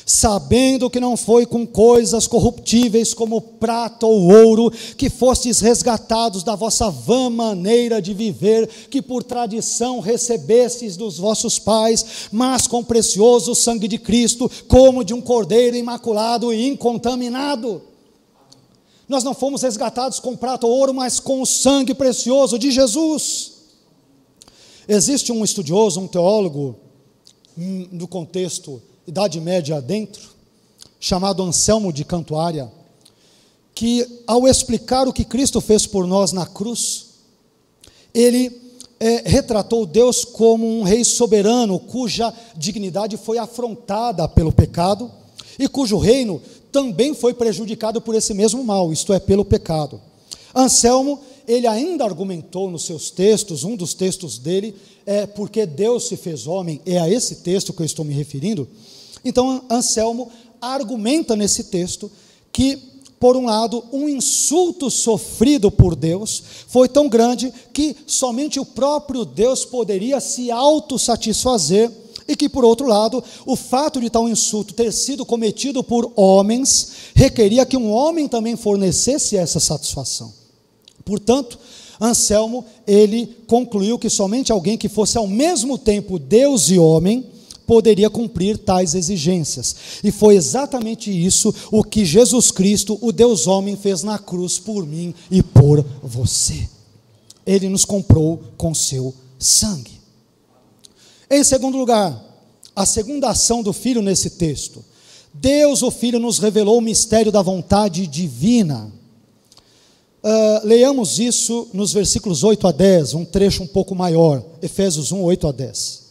Sabendo que não foi com coisas corruptíveis como prata ou ouro que fostes resgatados da vossa vã maneira de viver, que por tradição recebestes dos vossos pais, mas com precioso sangue de Cristo, como de um cordeiro imaculado e incontaminado. Nós não fomos resgatados com prata ou ouro, mas com o sangue precioso de Jesus. Existe um estudioso, um teólogo, no contexto Idade Média dentro, chamado Anselmo de Cantuária, que ao explicar o que Cristo fez por nós na cruz, ele retratou Deus como um rei soberano, cuja dignidade foi afrontada pelo pecado, e cujo reino também foi prejudicado por esse mesmo mal, isto é, pelo pecado. Anselmo, ele ainda argumentou nos seus textos, um dos textos dele, porque Deus se fez homem, é a esse texto que eu estou me referindo. Então, Anselmo argumenta nesse texto que, por um lado, um insulto sofrido por Deus foi tão grande que somente o próprio Deus poderia se autossatisfazer, e que, por outro lado, o fato de tal insulto ter sido cometido por homens requeria que um homem também fornecesse essa satisfação. Portanto, Anselmo, ele concluiu que somente alguém que fosse ao mesmo tempo Deus e homem poderia cumprir tais exigências, e foi exatamente isso o que Jesus Cristo, o Deus homem, fez na cruz por mim e por você. Ele nos comprou com seu sangue. Em segundo lugar, a segunda ação do Filho nesse texto. Deus, o Filho, nos revelou o mistério da vontade divina. Leiamos isso nos versículos 8 a 10, um trecho um pouco maior, Efésios 1, 8 a 10.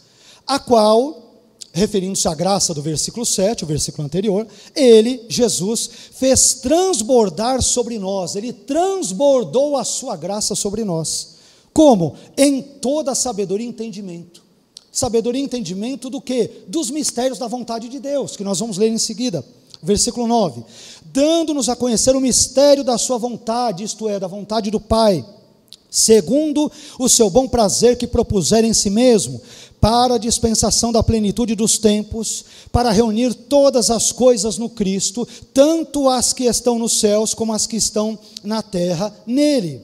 A qual, referindo-se à graça do versículo 7, o versículo anterior, Ele, Jesus, fez transbordar sobre nós, Ele transbordou a sua graça sobre nós. Como? Em toda sabedoria e entendimento. Sabedoria e entendimento do quê? Dos mistérios da vontade de Deus, que nós vamos ler em seguida. Versículo 9. Dando-nos a conhecer o mistério da sua vontade, isto é, da vontade do Pai, segundo o seu bom prazer que propuser em si mesmo, para a dispensação da plenitude dos tempos, para reunir todas as coisas no Cristo, tanto as que estão nos céus como as que estão na terra, nele.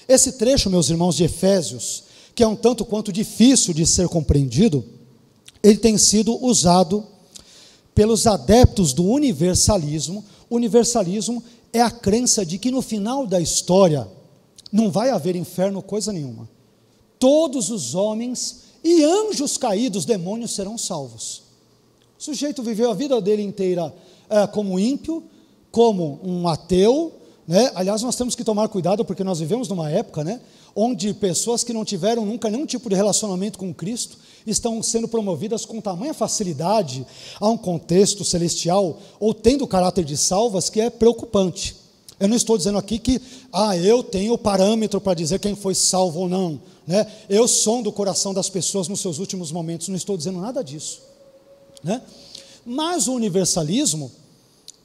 Esse trecho, meus irmãos, de Efésios, que é um tanto quanto difícil de ser compreendido, ele tem sido usado pelos adeptos do universalismo. O universalismo é a crença de que no final da história não vai haver inferno coisa nenhuma. Todos os homens e anjos caídos, demônios, serão salvos. O sujeito viveu a vida dele inteira como ímpio, como um ateu, né? Aliás, nós temos que tomar cuidado, porque nós vivemos numa época, né, onde pessoas que não tiveram nunca nenhum tipo de relacionamento com Cristo estão sendo promovidas com tamanha facilidade a um contexto celestial, ou tendo caráter de salvas, que é preocupante. Eu não estou dizendo aqui que eu tenho parâmetro para dizer quem foi salvo ou não, né? Eu sondo o coração das pessoas nos seus últimos momentos, não estou dizendo nada disso, né? Mas o universalismo,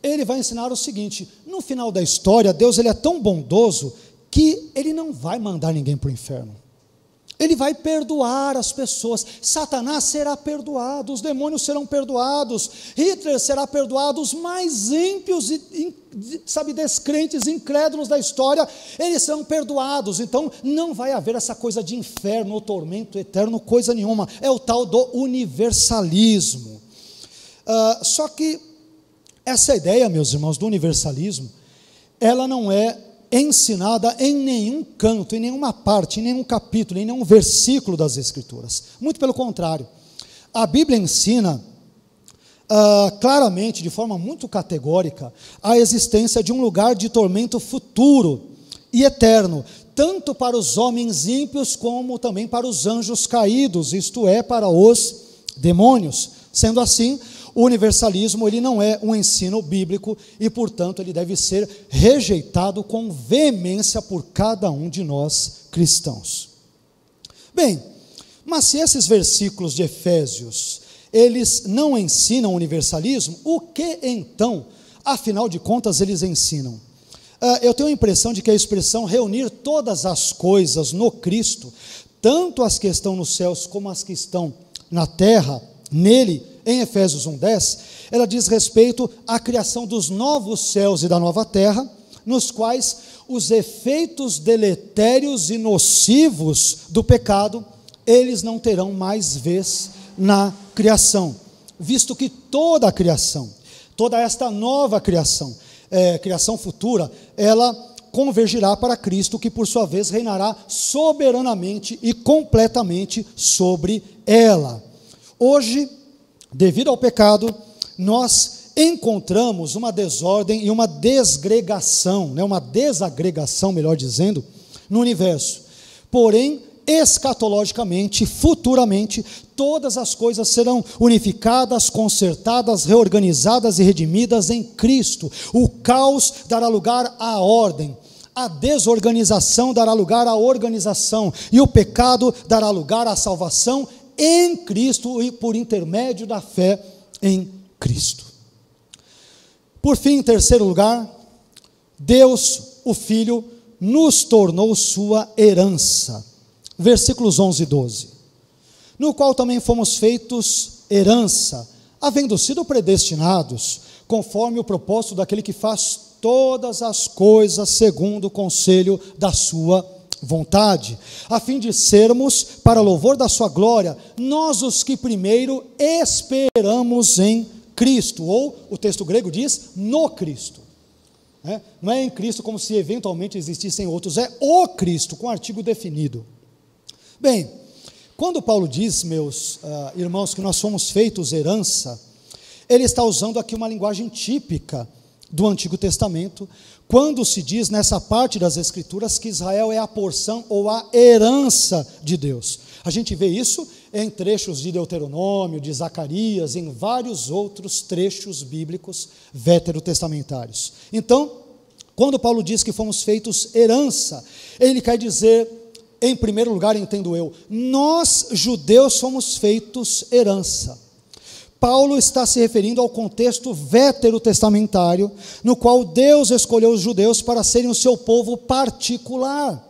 ele vai ensinar o seguinte: no final da história, Deus, ele é tão bondoso que ele não vai mandar ninguém para o inferno. Ele vai perdoar as pessoas. Satanás será perdoado, os demônios serão perdoados, Hitler será perdoado, os mais ímpios e descrentes, incrédulos da história, eles serão perdoados. Então não vai haver essa coisa de inferno ou tormento eterno, coisa nenhuma. É o tal do universalismo. Só que essa ideia, meus irmãos, do universalismo, ela não é ensinada em nenhum canto, em nenhuma parte, em nenhum capítulo, em nenhum versículo das Escrituras. Muito pelo contrário, a Bíblia ensina claramente, de forma muito categórica, a existência de um lugar de tormento futuro e eterno, tanto para os homens ímpios como também para os anjos caídos, isto é, para os demônios. Sendo assim, o universalismo, ele não é um ensino bíblico e, portanto, ele deve ser rejeitado com veemência por cada um de nós cristãos. Bem, mas se esses versículos de Efésios, eles não ensinam universalismo, o que então, afinal de contas, eles ensinam? Eu tenho a impressão de que a expressão reunir todas as coisas no Cristo, tanto as que estão nos céus como as que estão na terra, nele, em Efésios 1:10, ela diz respeito à criação dos novos céus e da nova terra, nos quais os efeitos deletérios e nocivos do pecado, eles não terão mais vez na criação, visto que toda a criação, toda esta nova criação, criação futura, ela convergirá para Cristo, que por sua vez reinará soberanamente e completamente sobre ela. Hoje, devido ao pecado, nós encontramos uma desordem e uma desagregação, uma desagregação, melhor dizendo, no universo. Porém, escatologicamente, futuramente, todas as coisas serão unificadas, consertadas, reorganizadas e redimidas em Cristo. O caos dará lugar à ordem, a desorganização dará lugar à organização, e o pecado dará lugar à salvação em Cristo e por intermédio da fé em Cristo. Por fim, em terceiro lugar, Deus, o Filho, nos tornou sua herança. Versículos 11 e 12. No qual também fomos feitos herança, havendo sido predestinados, conforme o propósito daquele que faz todas as coisas segundo o conselho da sua vontade, a fim de sermos, para louvor da sua glória, nós os que primeiro esperamos em Cristo, ou o texto grego diz, no Cristo. Não é em Cristo como se eventualmente existissem outros, é o Cristo, com artigo definido. Bem, Quando Paulo diz, meus irmãos, que nós fomos feitos herança, ele está usando aqui uma linguagem típica do Antigo Testamento, quando se diz nessa parte das Escrituras que Israel é a porção ou a herança de Deus. A gente vê isso em trechos de Deuteronômio, de Zacarias, em vários outros trechos bíblicos veterotestamentários. Então, quando Paulo diz que fomos feitos herança, ele quer dizer, em primeiro lugar, entendo eu, nós judeus fomos feitos herança. Paulo está se referindo ao contexto veterotestamentário, no qual Deus escolheu os judeus para serem o seu povo particular.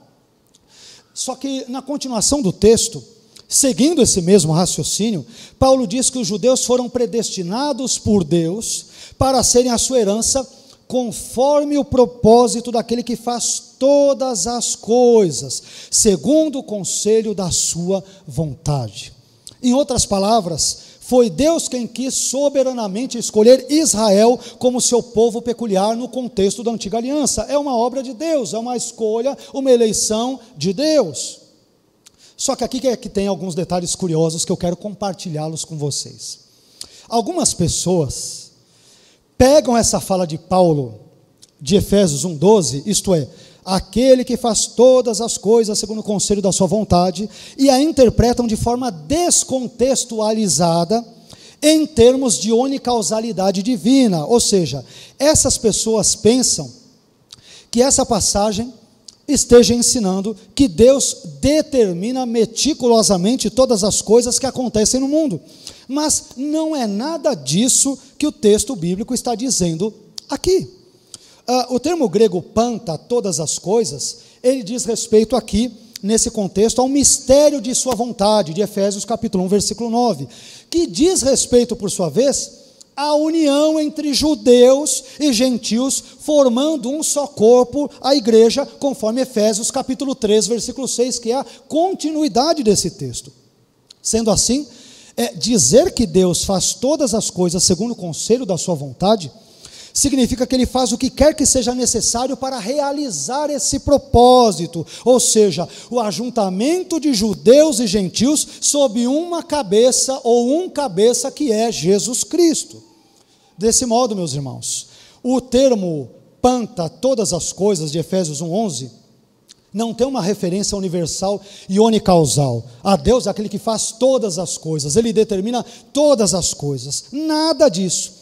Só que na continuação do texto, seguindo esse mesmo raciocínio, Paulo diz que os judeus foram predestinados por Deus para serem a sua herança, conforme o propósito daquele que faz todas as coisas, segundo o conselho da sua vontade. Em outras palavras, foi Deus quem quis soberanamente escolher Israel como seu povo peculiar no contexto da antiga aliança. É uma obra de Deus, é uma escolha, uma eleição de Deus. Só que aqui é que tem alguns detalhes curiosos que eu quero compartilhá-los com vocês. Algumas pessoas pegam essa fala de Paulo, de Efésios 1:12, isto é, aquele que faz todas as coisas segundo o conselho da sua vontade, e a interpretam de forma descontextualizada em termos de unicausalidade divina. Ou seja, essas pessoas pensam que essa passagem esteja ensinando que Deus determina meticulosamente todas as coisas que acontecem no mundo. Mas não é nada disso que o texto bíblico está dizendo aqui. O termo grego panta, todas as coisas, ele diz respeito aqui, nesse contexto, ao mistério de sua vontade, de Efésios capítulo 1, versículo 9, que diz respeito, por sua vez, à união entre judeus e gentios, formando um só corpo, a igreja, conforme Efésios capítulo 3, versículo 6, que é a continuidade desse texto. Sendo assim, dizer que Deus faz todas as coisas segundo o conselho da sua vontade, significa que ele faz o que quer que seja necessário para realizar esse propósito, ou seja, o ajuntamento de judeus e gentios sob uma cabeça ou um cabeça que é Jesus Cristo. Desse modo, meus irmãos, o termo panta todas as coisas de Efésios 1:11 não tem uma referência universal e unicausal. A Deus é aquele que faz todas as coisas, ele determina todas as coisas, nada disso.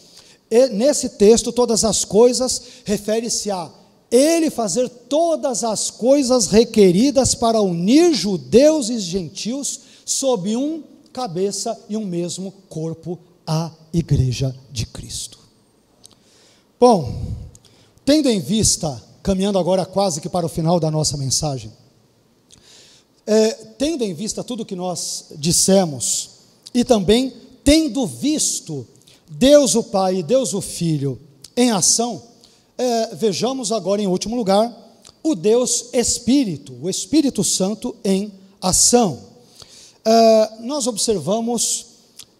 E nesse texto, todas as coisas, refere-se a ele fazer todas as coisas requeridas para unir judeus e gentios sob um cabeça e um mesmo corpo, a igreja de Cristo. Bom, tendo em vista, caminhando agora quase que para o final da nossa mensagem, tendo em vista tudo o que nós dissemos, e também tendo visto Deus o Pai e Deus o Filho em ação, vejamos agora em último lugar, o Deus Espírito, o Espírito Santo em ação. Nós observamos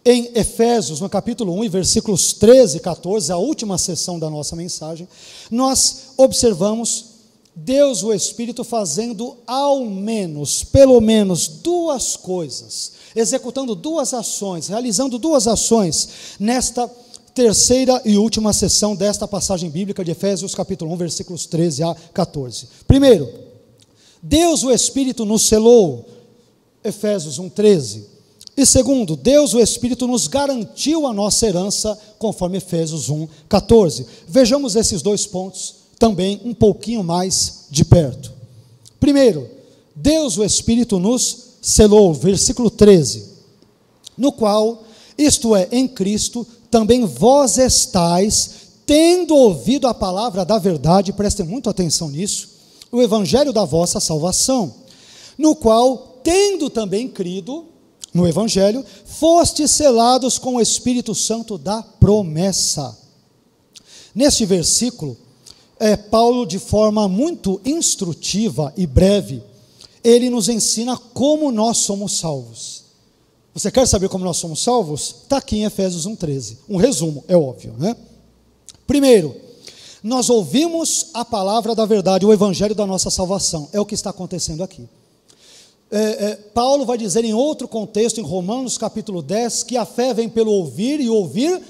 em Efésios, no capítulo 1, versículos 13 e 14, a última sessão da nossa mensagem, nós observamos Deus, o Espírito, fazendo ao menos, pelo menos duas coisas, executando duas ações, realizando duas ações, nesta terceira e última sessão desta passagem bíblica de Efésios capítulo 1, versículos 13 a 14. Primeiro, Deus, o Espírito, nos selou, Efésios 1:13. E segundo, Deus, o Espírito, nos garantiu a nossa herança, conforme Efésios 1:14. Vejamos esses dois pontos também um pouquinho mais de perto. Primeiro, Deus, o Espírito, nos selou, versículo 13, no qual, isto é, em Cristo, também vós estáis, tendo ouvido a palavra da verdade, prestem muito atenção nisso, o evangelho da vossa salvação, no qual, tendo também crido no evangelho, fostes selados com o Espírito Santo da promessa. Neste versículo, Paulo, de forma muito instrutiva e breve, ele nos ensina como nós somos salvos. Você quer saber como nós somos salvos? Está aqui em Efésios 1:13, um resumo, é óbvio, né? Primeiro, nós ouvimos a palavra da verdade, o evangelho da nossa salvação, é o que está acontecendo aqui. Paulo vai dizer em outro contexto, em Romanos capítulo 10, que a fé vem pelo ouvir e ouvir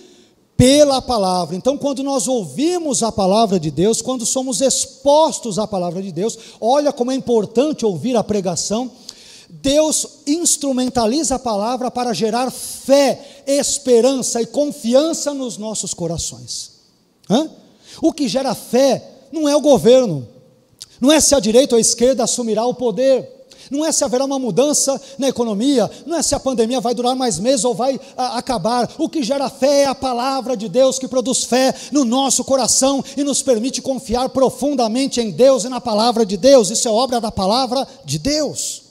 pela palavra. Então, quando nós ouvimos a palavra de Deus, quando somos expostos à palavra de Deus, olha como é importante ouvir a pregação. Deus instrumentaliza a palavra para gerar fé, esperança e confiança nos nossos corações. O que gera fé não é o governo, não é se a direita ou a esquerda assumirá o poder, não é se haverá uma mudança na economia, não é se a pandemia vai durar mais meses ou vai acabar. O que gera fé é a palavra de Deus, que produz fé no nosso coração e nos permite confiar profundamente em Deus e na palavra de Deus. Isso é obra da palavra de Deus.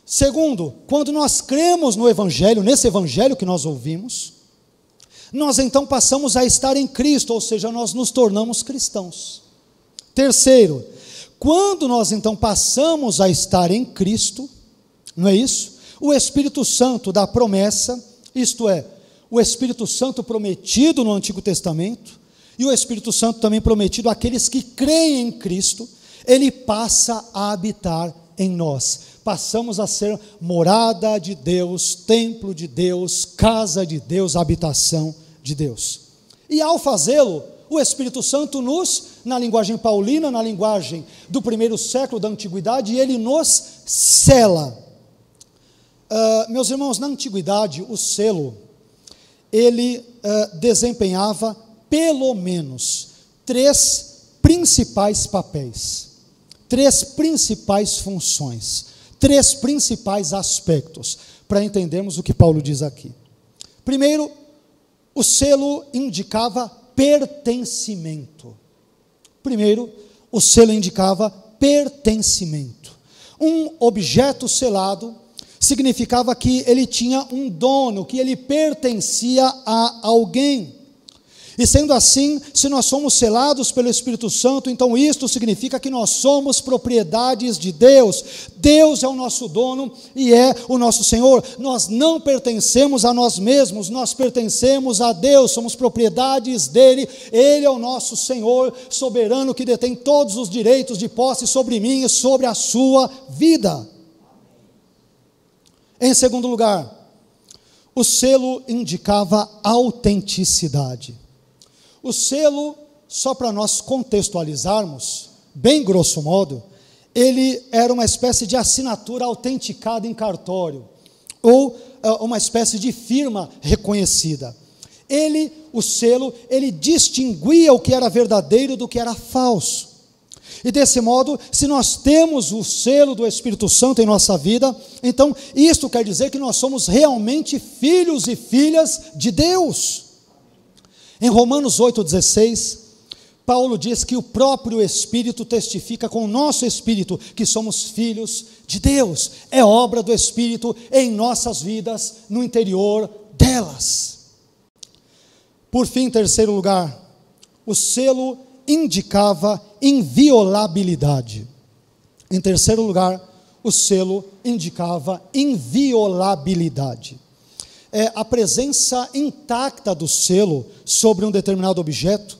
Segundo, quando nós cremos no Evangelho, nesse Evangelho que nós ouvimos, nós então passamos a estar em Cristo, ou seja, nós nos tornamos cristãos. Terceiro, quando nós então passamos a estar em Cristo, não é isso? O Espírito Santo da promessa, isto é, o Espírito Santo prometido no Antigo Testamento, e o Espírito Santo também prometido àqueles que creem em Cristo, ele passa a habitar em nós. Passamos a ser morada de Deus, templo de Deus, casa de Deus, habitação de Deus. E ao fazê-lo, o Espírito Santo na linguagem paulina, na linguagem do primeiro século da antiguidade, ele nos sela. Meus irmãos, na antiguidade, o selo, ele desempenhava pelo menos 3 principais papéis, 3 principais funções, 3 principais aspectos, para entendermos o que Paulo diz aqui. Primeiro, o selo indicava pertencimento. Primeiro, o selo indicava pertencimento. Um objeto selado significava que ele tinha um dono, que ele pertencia a alguém. E sendo assim, se nós somos selados pelo Espírito Santo, então isto significa que nós somos propriedades de Deus. Deus é o nosso dono e é o nosso Senhor. Nós não pertencemos a nós mesmos, nós pertencemos a Deus, somos propriedades dele. Ele é o nosso Senhor soberano que detém todos os direitos de posse sobre mim e sobre a sua vida. Em segundo lugar, o selo indicava autenticidade. O selo, só para nós contextualizarmos, bem grosso modo, ele era uma espécie de assinatura autenticada em cartório, ou uma espécie de firma reconhecida. O selo, ele distinguia o que era verdadeiro do que era falso. E desse modo, se nós temos o selo do Espírito Santo em nossa vida, então isto quer dizer que nós somos realmente filhos e filhas de Deus. Em Romanos 8,16, Paulo diz que o próprio Espírito testifica com o nosso Espírito que somos filhos de Deus. É obra do Espírito em nossas vidas, no interior delas. Por fim, em terceiro lugar, o selo indicava inviolabilidade. Em terceiro lugar, o selo indicava inviolabilidade. A presença intacta do selo sobre um determinado objeto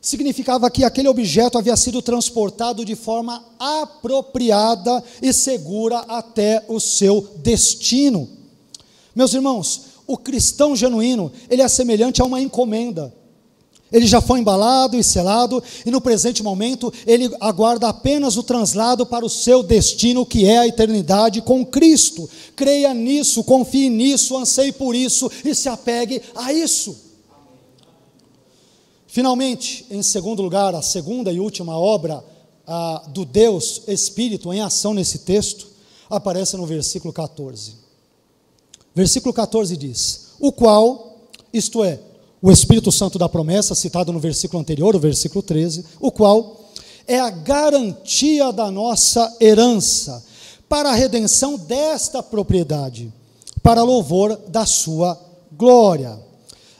significava que aquele objeto havia sido transportado de forma apropriada e segura até o seu destino. Meus irmãos, o cristão genuíno, ele é semelhante a uma encomenda. Ele já foi embalado e selado, e no presente momento, ele aguarda apenas o translado para o seu destino, que é a eternidade com Cristo. Creia nisso, confie nisso, anseie por isso, e se apegue a isso. Finalmente, em segundo lugar, a segunda e última obra do Deus Espírito em ação nesse texto, aparece no versículo 14. Versículo 14 diz: o qual, isto é, o Espírito Santo da promessa, citado no versículo anterior, o versículo 13, o qual é a garantia da nossa herança, para a redenção desta propriedade, para louvor da sua glória.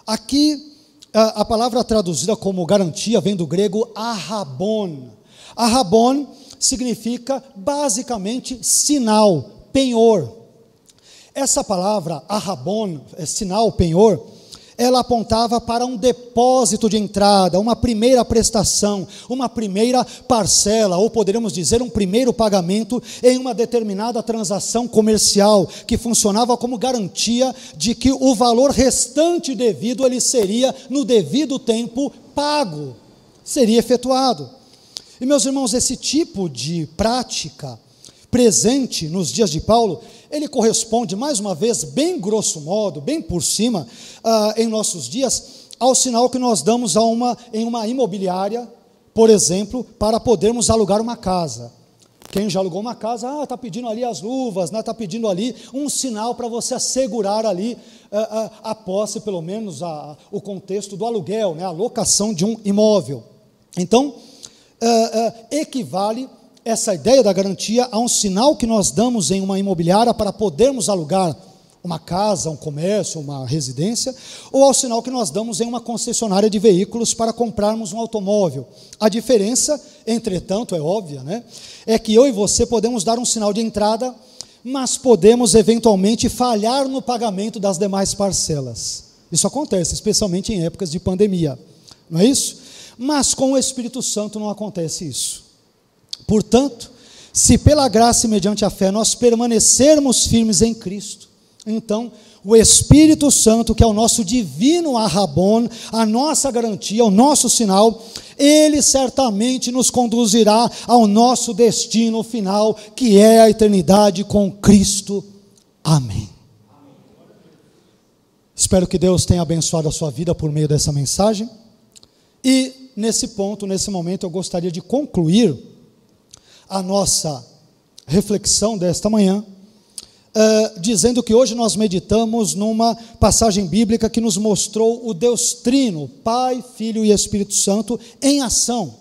Aqui, a palavra traduzida como garantia vem do grego arrabon. Arrabon significa basicamente sinal, penhor. Essa palavra arrabon, sinal, penhor, ela apontava para um depósito de entrada, uma primeira prestação, uma primeira parcela, ou poderíamos dizer um primeiro pagamento em uma determinada transação comercial, que funcionava como garantia de que o valor restante devido ele seria no devido tempo pago, seria efetuado. E meus irmãos, esse tipo de prática presente nos dias de Paulo, ele corresponde, mais uma vez, bem grosso modo, bem por cima, em nossos dias, ao sinal que nós damos em uma imobiliária, por exemplo, para podermos alugar uma casa. Quem já alugou uma casa, está pedindo ali as luvas, está pedindo ali um sinal para você assegurar ali a posse, pelo menos o contexto do aluguel, a locação de um imóvel. Então, equivale essa ideia da garantia a um sinal que nós damos em uma imobiliária para podermos alugar uma casa, um comércio, uma residência, ou ao sinal que nós damos em uma concessionária de veículos para comprarmos um automóvel. A diferença, entretanto, é óbvia, é que eu e você podemos dar um sinal de entrada, mas podemos eventualmente falhar no pagamento das demais parcelas. Isso acontece, especialmente em épocas de pandemia, não é isso? Mas com o Espírito Santo não acontece isso. Portanto, se pela graça e mediante a fé nós permanecermos firmes em Cristo, então o Espírito Santo, que é o nosso divino arrabon, a nossa garantia, o nosso sinal, ele certamente nos conduzirá ao nosso destino final, que é a eternidade com Cristo. Amém. Espero que Deus tenha abençoado a sua vida por meio dessa mensagem. E nesse ponto, nesse momento, eu gostaria de concluir a nossa reflexão desta manhã, dizendo que hoje nós meditamos numa passagem bíblica que nos mostrou o Deus Trino, Pai, Filho e Espírito Santo, em ação.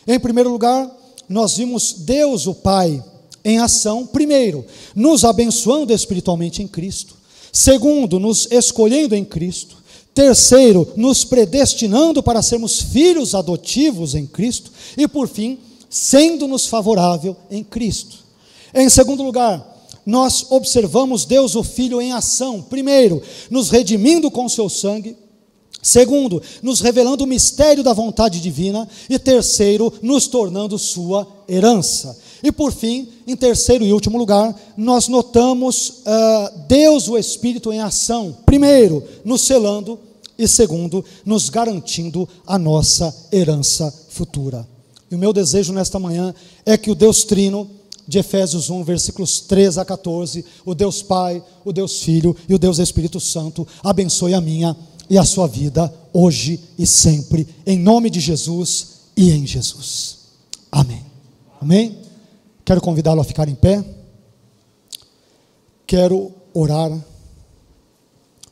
Em primeiro lugar, nós vimos Deus, o Pai, em ação, primeiro, nos abençoando espiritualmente em Cristo, segundo, nos escolhendo em Cristo, terceiro, nos predestinando para sermos filhos adotivos em Cristo, e por fim, sendo-nos favorável em Cristo. Em segundo lugar, nós observamos Deus o Filho em ação, primeiro, nos redimindo com seu sangue, segundo, nos revelando o mistério da vontade divina, e terceiro, nos tornando sua herança. E por fim, em terceiro e último lugar, nós notamos Deus o Espírito em ação, primeiro, nos selando, e segundo, nos garantindo a nossa herança futura. E o meu desejo nesta manhã é que o Deus Trino, de Efésios 1, versículos 3 a 14, o Deus Pai, o Deus Filho e o Deus Espírito Santo, abençoe a minha e a sua vida, hoje e sempre, em nome de Jesus e em Jesus. Amém. Amém? Quero convidá-lo a ficar em pé. Quero orar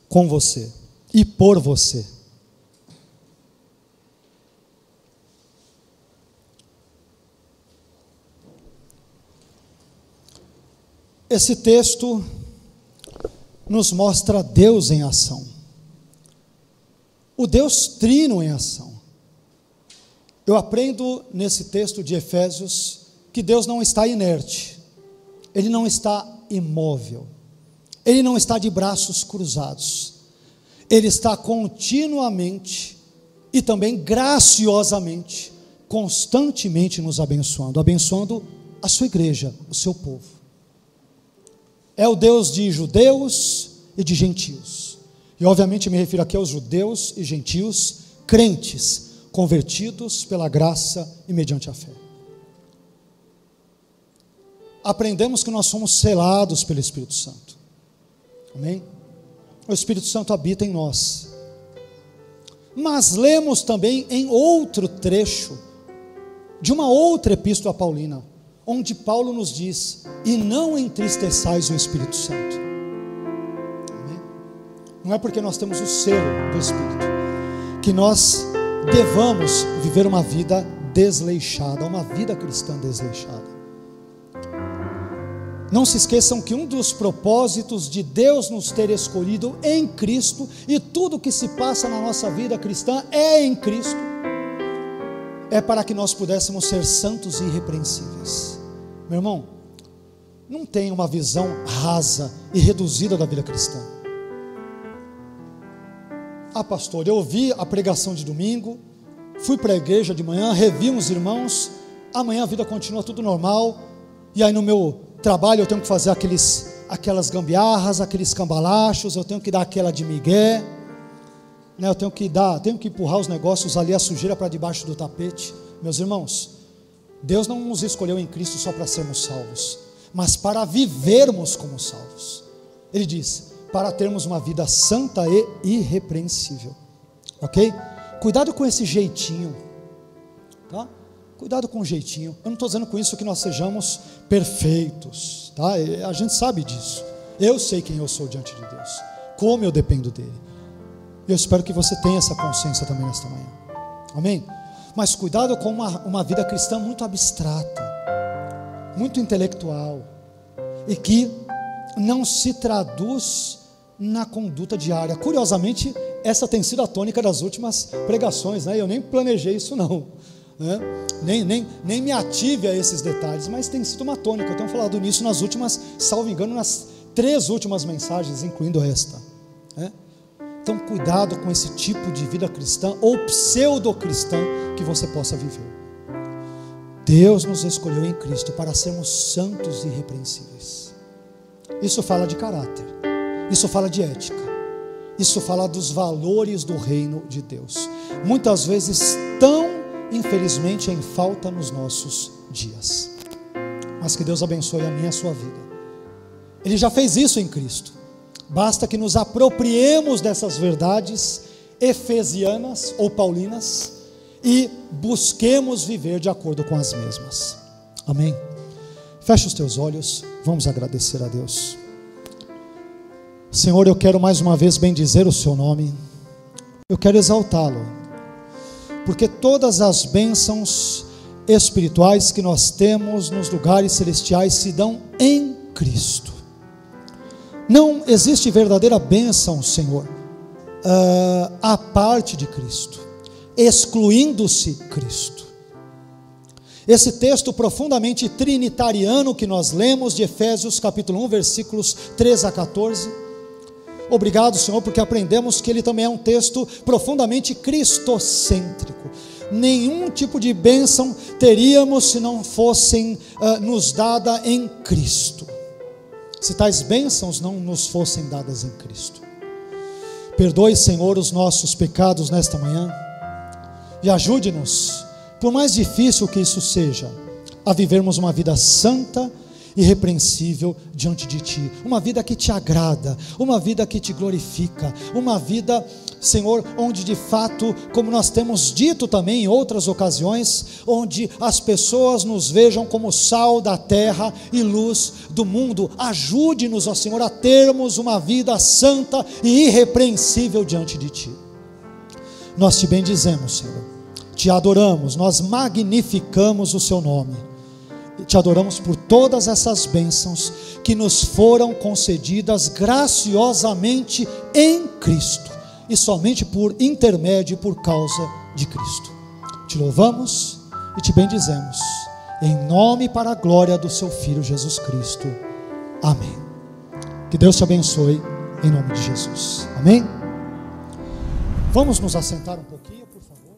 com você e por você. Esse texto nos mostra Deus em ação, o Deus Trino em ação. Eu aprendo nesse texto de Efésios que Deus não está inerte, Ele não está imóvel, Ele não está de braços cruzados, Ele está continuamente e também graciosamente, constantemente nos abençoando, abençoando a sua igreja, o seu povo. É o Deus de judeus e de gentios. E obviamente me refiro aqui aos judeus e gentios, crentes, convertidos pela graça e mediante a fé. Aprendemos que nós somos selados pelo Espírito Santo. Amém? O Espírito Santo habita em nós. Mas lemos também em outro trecho de uma outra epístola paulina, onde Paulo nos diz: e não entristeçais o Espírito Santo. Amém? Não é porque nós temos o selo do Espírito que nós devamos viver uma vida desleixada, uma vida cristã desleixada. Não se esqueçam que um dos propósitos de Deus nos ter escolhido em Cristo, e tudo que se passa na nossa vida cristã é em Cristo, é para que nós pudéssemos ser santos e irrepreensíveis. Meu irmão, não tenha uma visão rasa e reduzida da vida cristã. Ah, pastor, eu ouvi a pregação de domingo, fui para a igreja de manhã, revi uns irmãos, amanhã a vida continua tudo normal, e aí no meu trabalho eu tenho que fazer aquelas gambiarras, aqueles cambalachos, eu tenho que dar aquela de migué, né? Eu tenho que empurrar os negócios ali, a sujeira para debaixo do tapete. Meus irmãos, Deus não nos escolheu em Cristo só para sermos salvos, mas para vivermos como salvos. Ele diz, para termos uma vida santa e irrepreensível, ok? Cuidado com esse jeitinho, tá? Cuidado com o jeitinho. Eu não estou dizendo com isso que nós sejamos perfeitos, tá? A gente sabe disso. Eu sei quem eu sou diante de Deus, como eu dependo dele. Eu espero que você tenha essa consciência também nesta manhã, amém? Mas cuidado com uma vida cristã muito abstrata, muito intelectual, e que não se traduz na conduta diária. Curiosamente, essa tem sido a tônica das últimas pregações, né? Eu nem planejei isso não, né? nem me ative a esses detalhes, mas tem sido uma tônica. Eu tenho falado nisso nas últimas, salvo engano, nas 3 últimas mensagens, incluindo esta, né? Então cuidado com esse tipo de vida cristã ou pseudo-cristã que você possa viver. Deus nos escolheu em Cristo para sermos santos e irrepreensíveis. Isso fala de caráter, isso fala de ética, isso fala dos valores do reino de Deus, muitas vezes tão infelizmente em falta nos nossos dias. Mas que Deus abençoe a minha e a sua vida. Ele já fez isso em Cristo. Basta que nos apropriemos dessas verdades efesianas ou paulinas e busquemos viver de acordo com as mesmas. Amém? Feche os teus olhos, vamos agradecer a Deus. Senhor, eu quero mais uma vez bendizer o seu nome, eu quero exaltá-lo, porque todas as bênçãos espirituais que nós temos nos lugares celestiais se dão em Cristo. Não existe verdadeira bênção, Senhor, à parte de Cristo, excluindo-se Cristo. Esse texto profundamente trinitariano que nós lemos de Efésios capítulo 1, versículos 13 a 14, obrigado, Senhor, porque aprendemos que ele também é um texto profundamente cristocêntrico. Nenhum tipo de bênção teríamos se não fossem nos dada em Cristo, se tais bênçãos não nos fossem dadas em Cristo. Perdoe, Senhor, os nossos pecados nesta manhã e ajude-nos, por mais difícil que isso seja, a vivermos uma vida santa e irrepreensível diante de Ti, uma vida que Te agrada, uma vida que Te glorifica, uma vida, Senhor, onde de fato, como nós temos dito também em outras ocasiões, onde as pessoas nos vejam como sal da terra e luz do mundo. Ajude-nos, ó Senhor, a termos uma vida santa e irrepreensível diante de Ti. Nós Te bendizemos, Senhor, Te adoramos, nós magnificamos o Seu nome, Te adoramos por todas essas bênçãos que nos foram concedidas graciosamente em Cristo, e somente por intermédio e por causa de Cristo. Te louvamos e Te bendizemos, em nome e para a glória do Seu Filho Jesus Cristo. Amém. Que Deus Te abençoe, em nome de Jesus. Amém? Vamos nos assentar um pouquinho, por favor.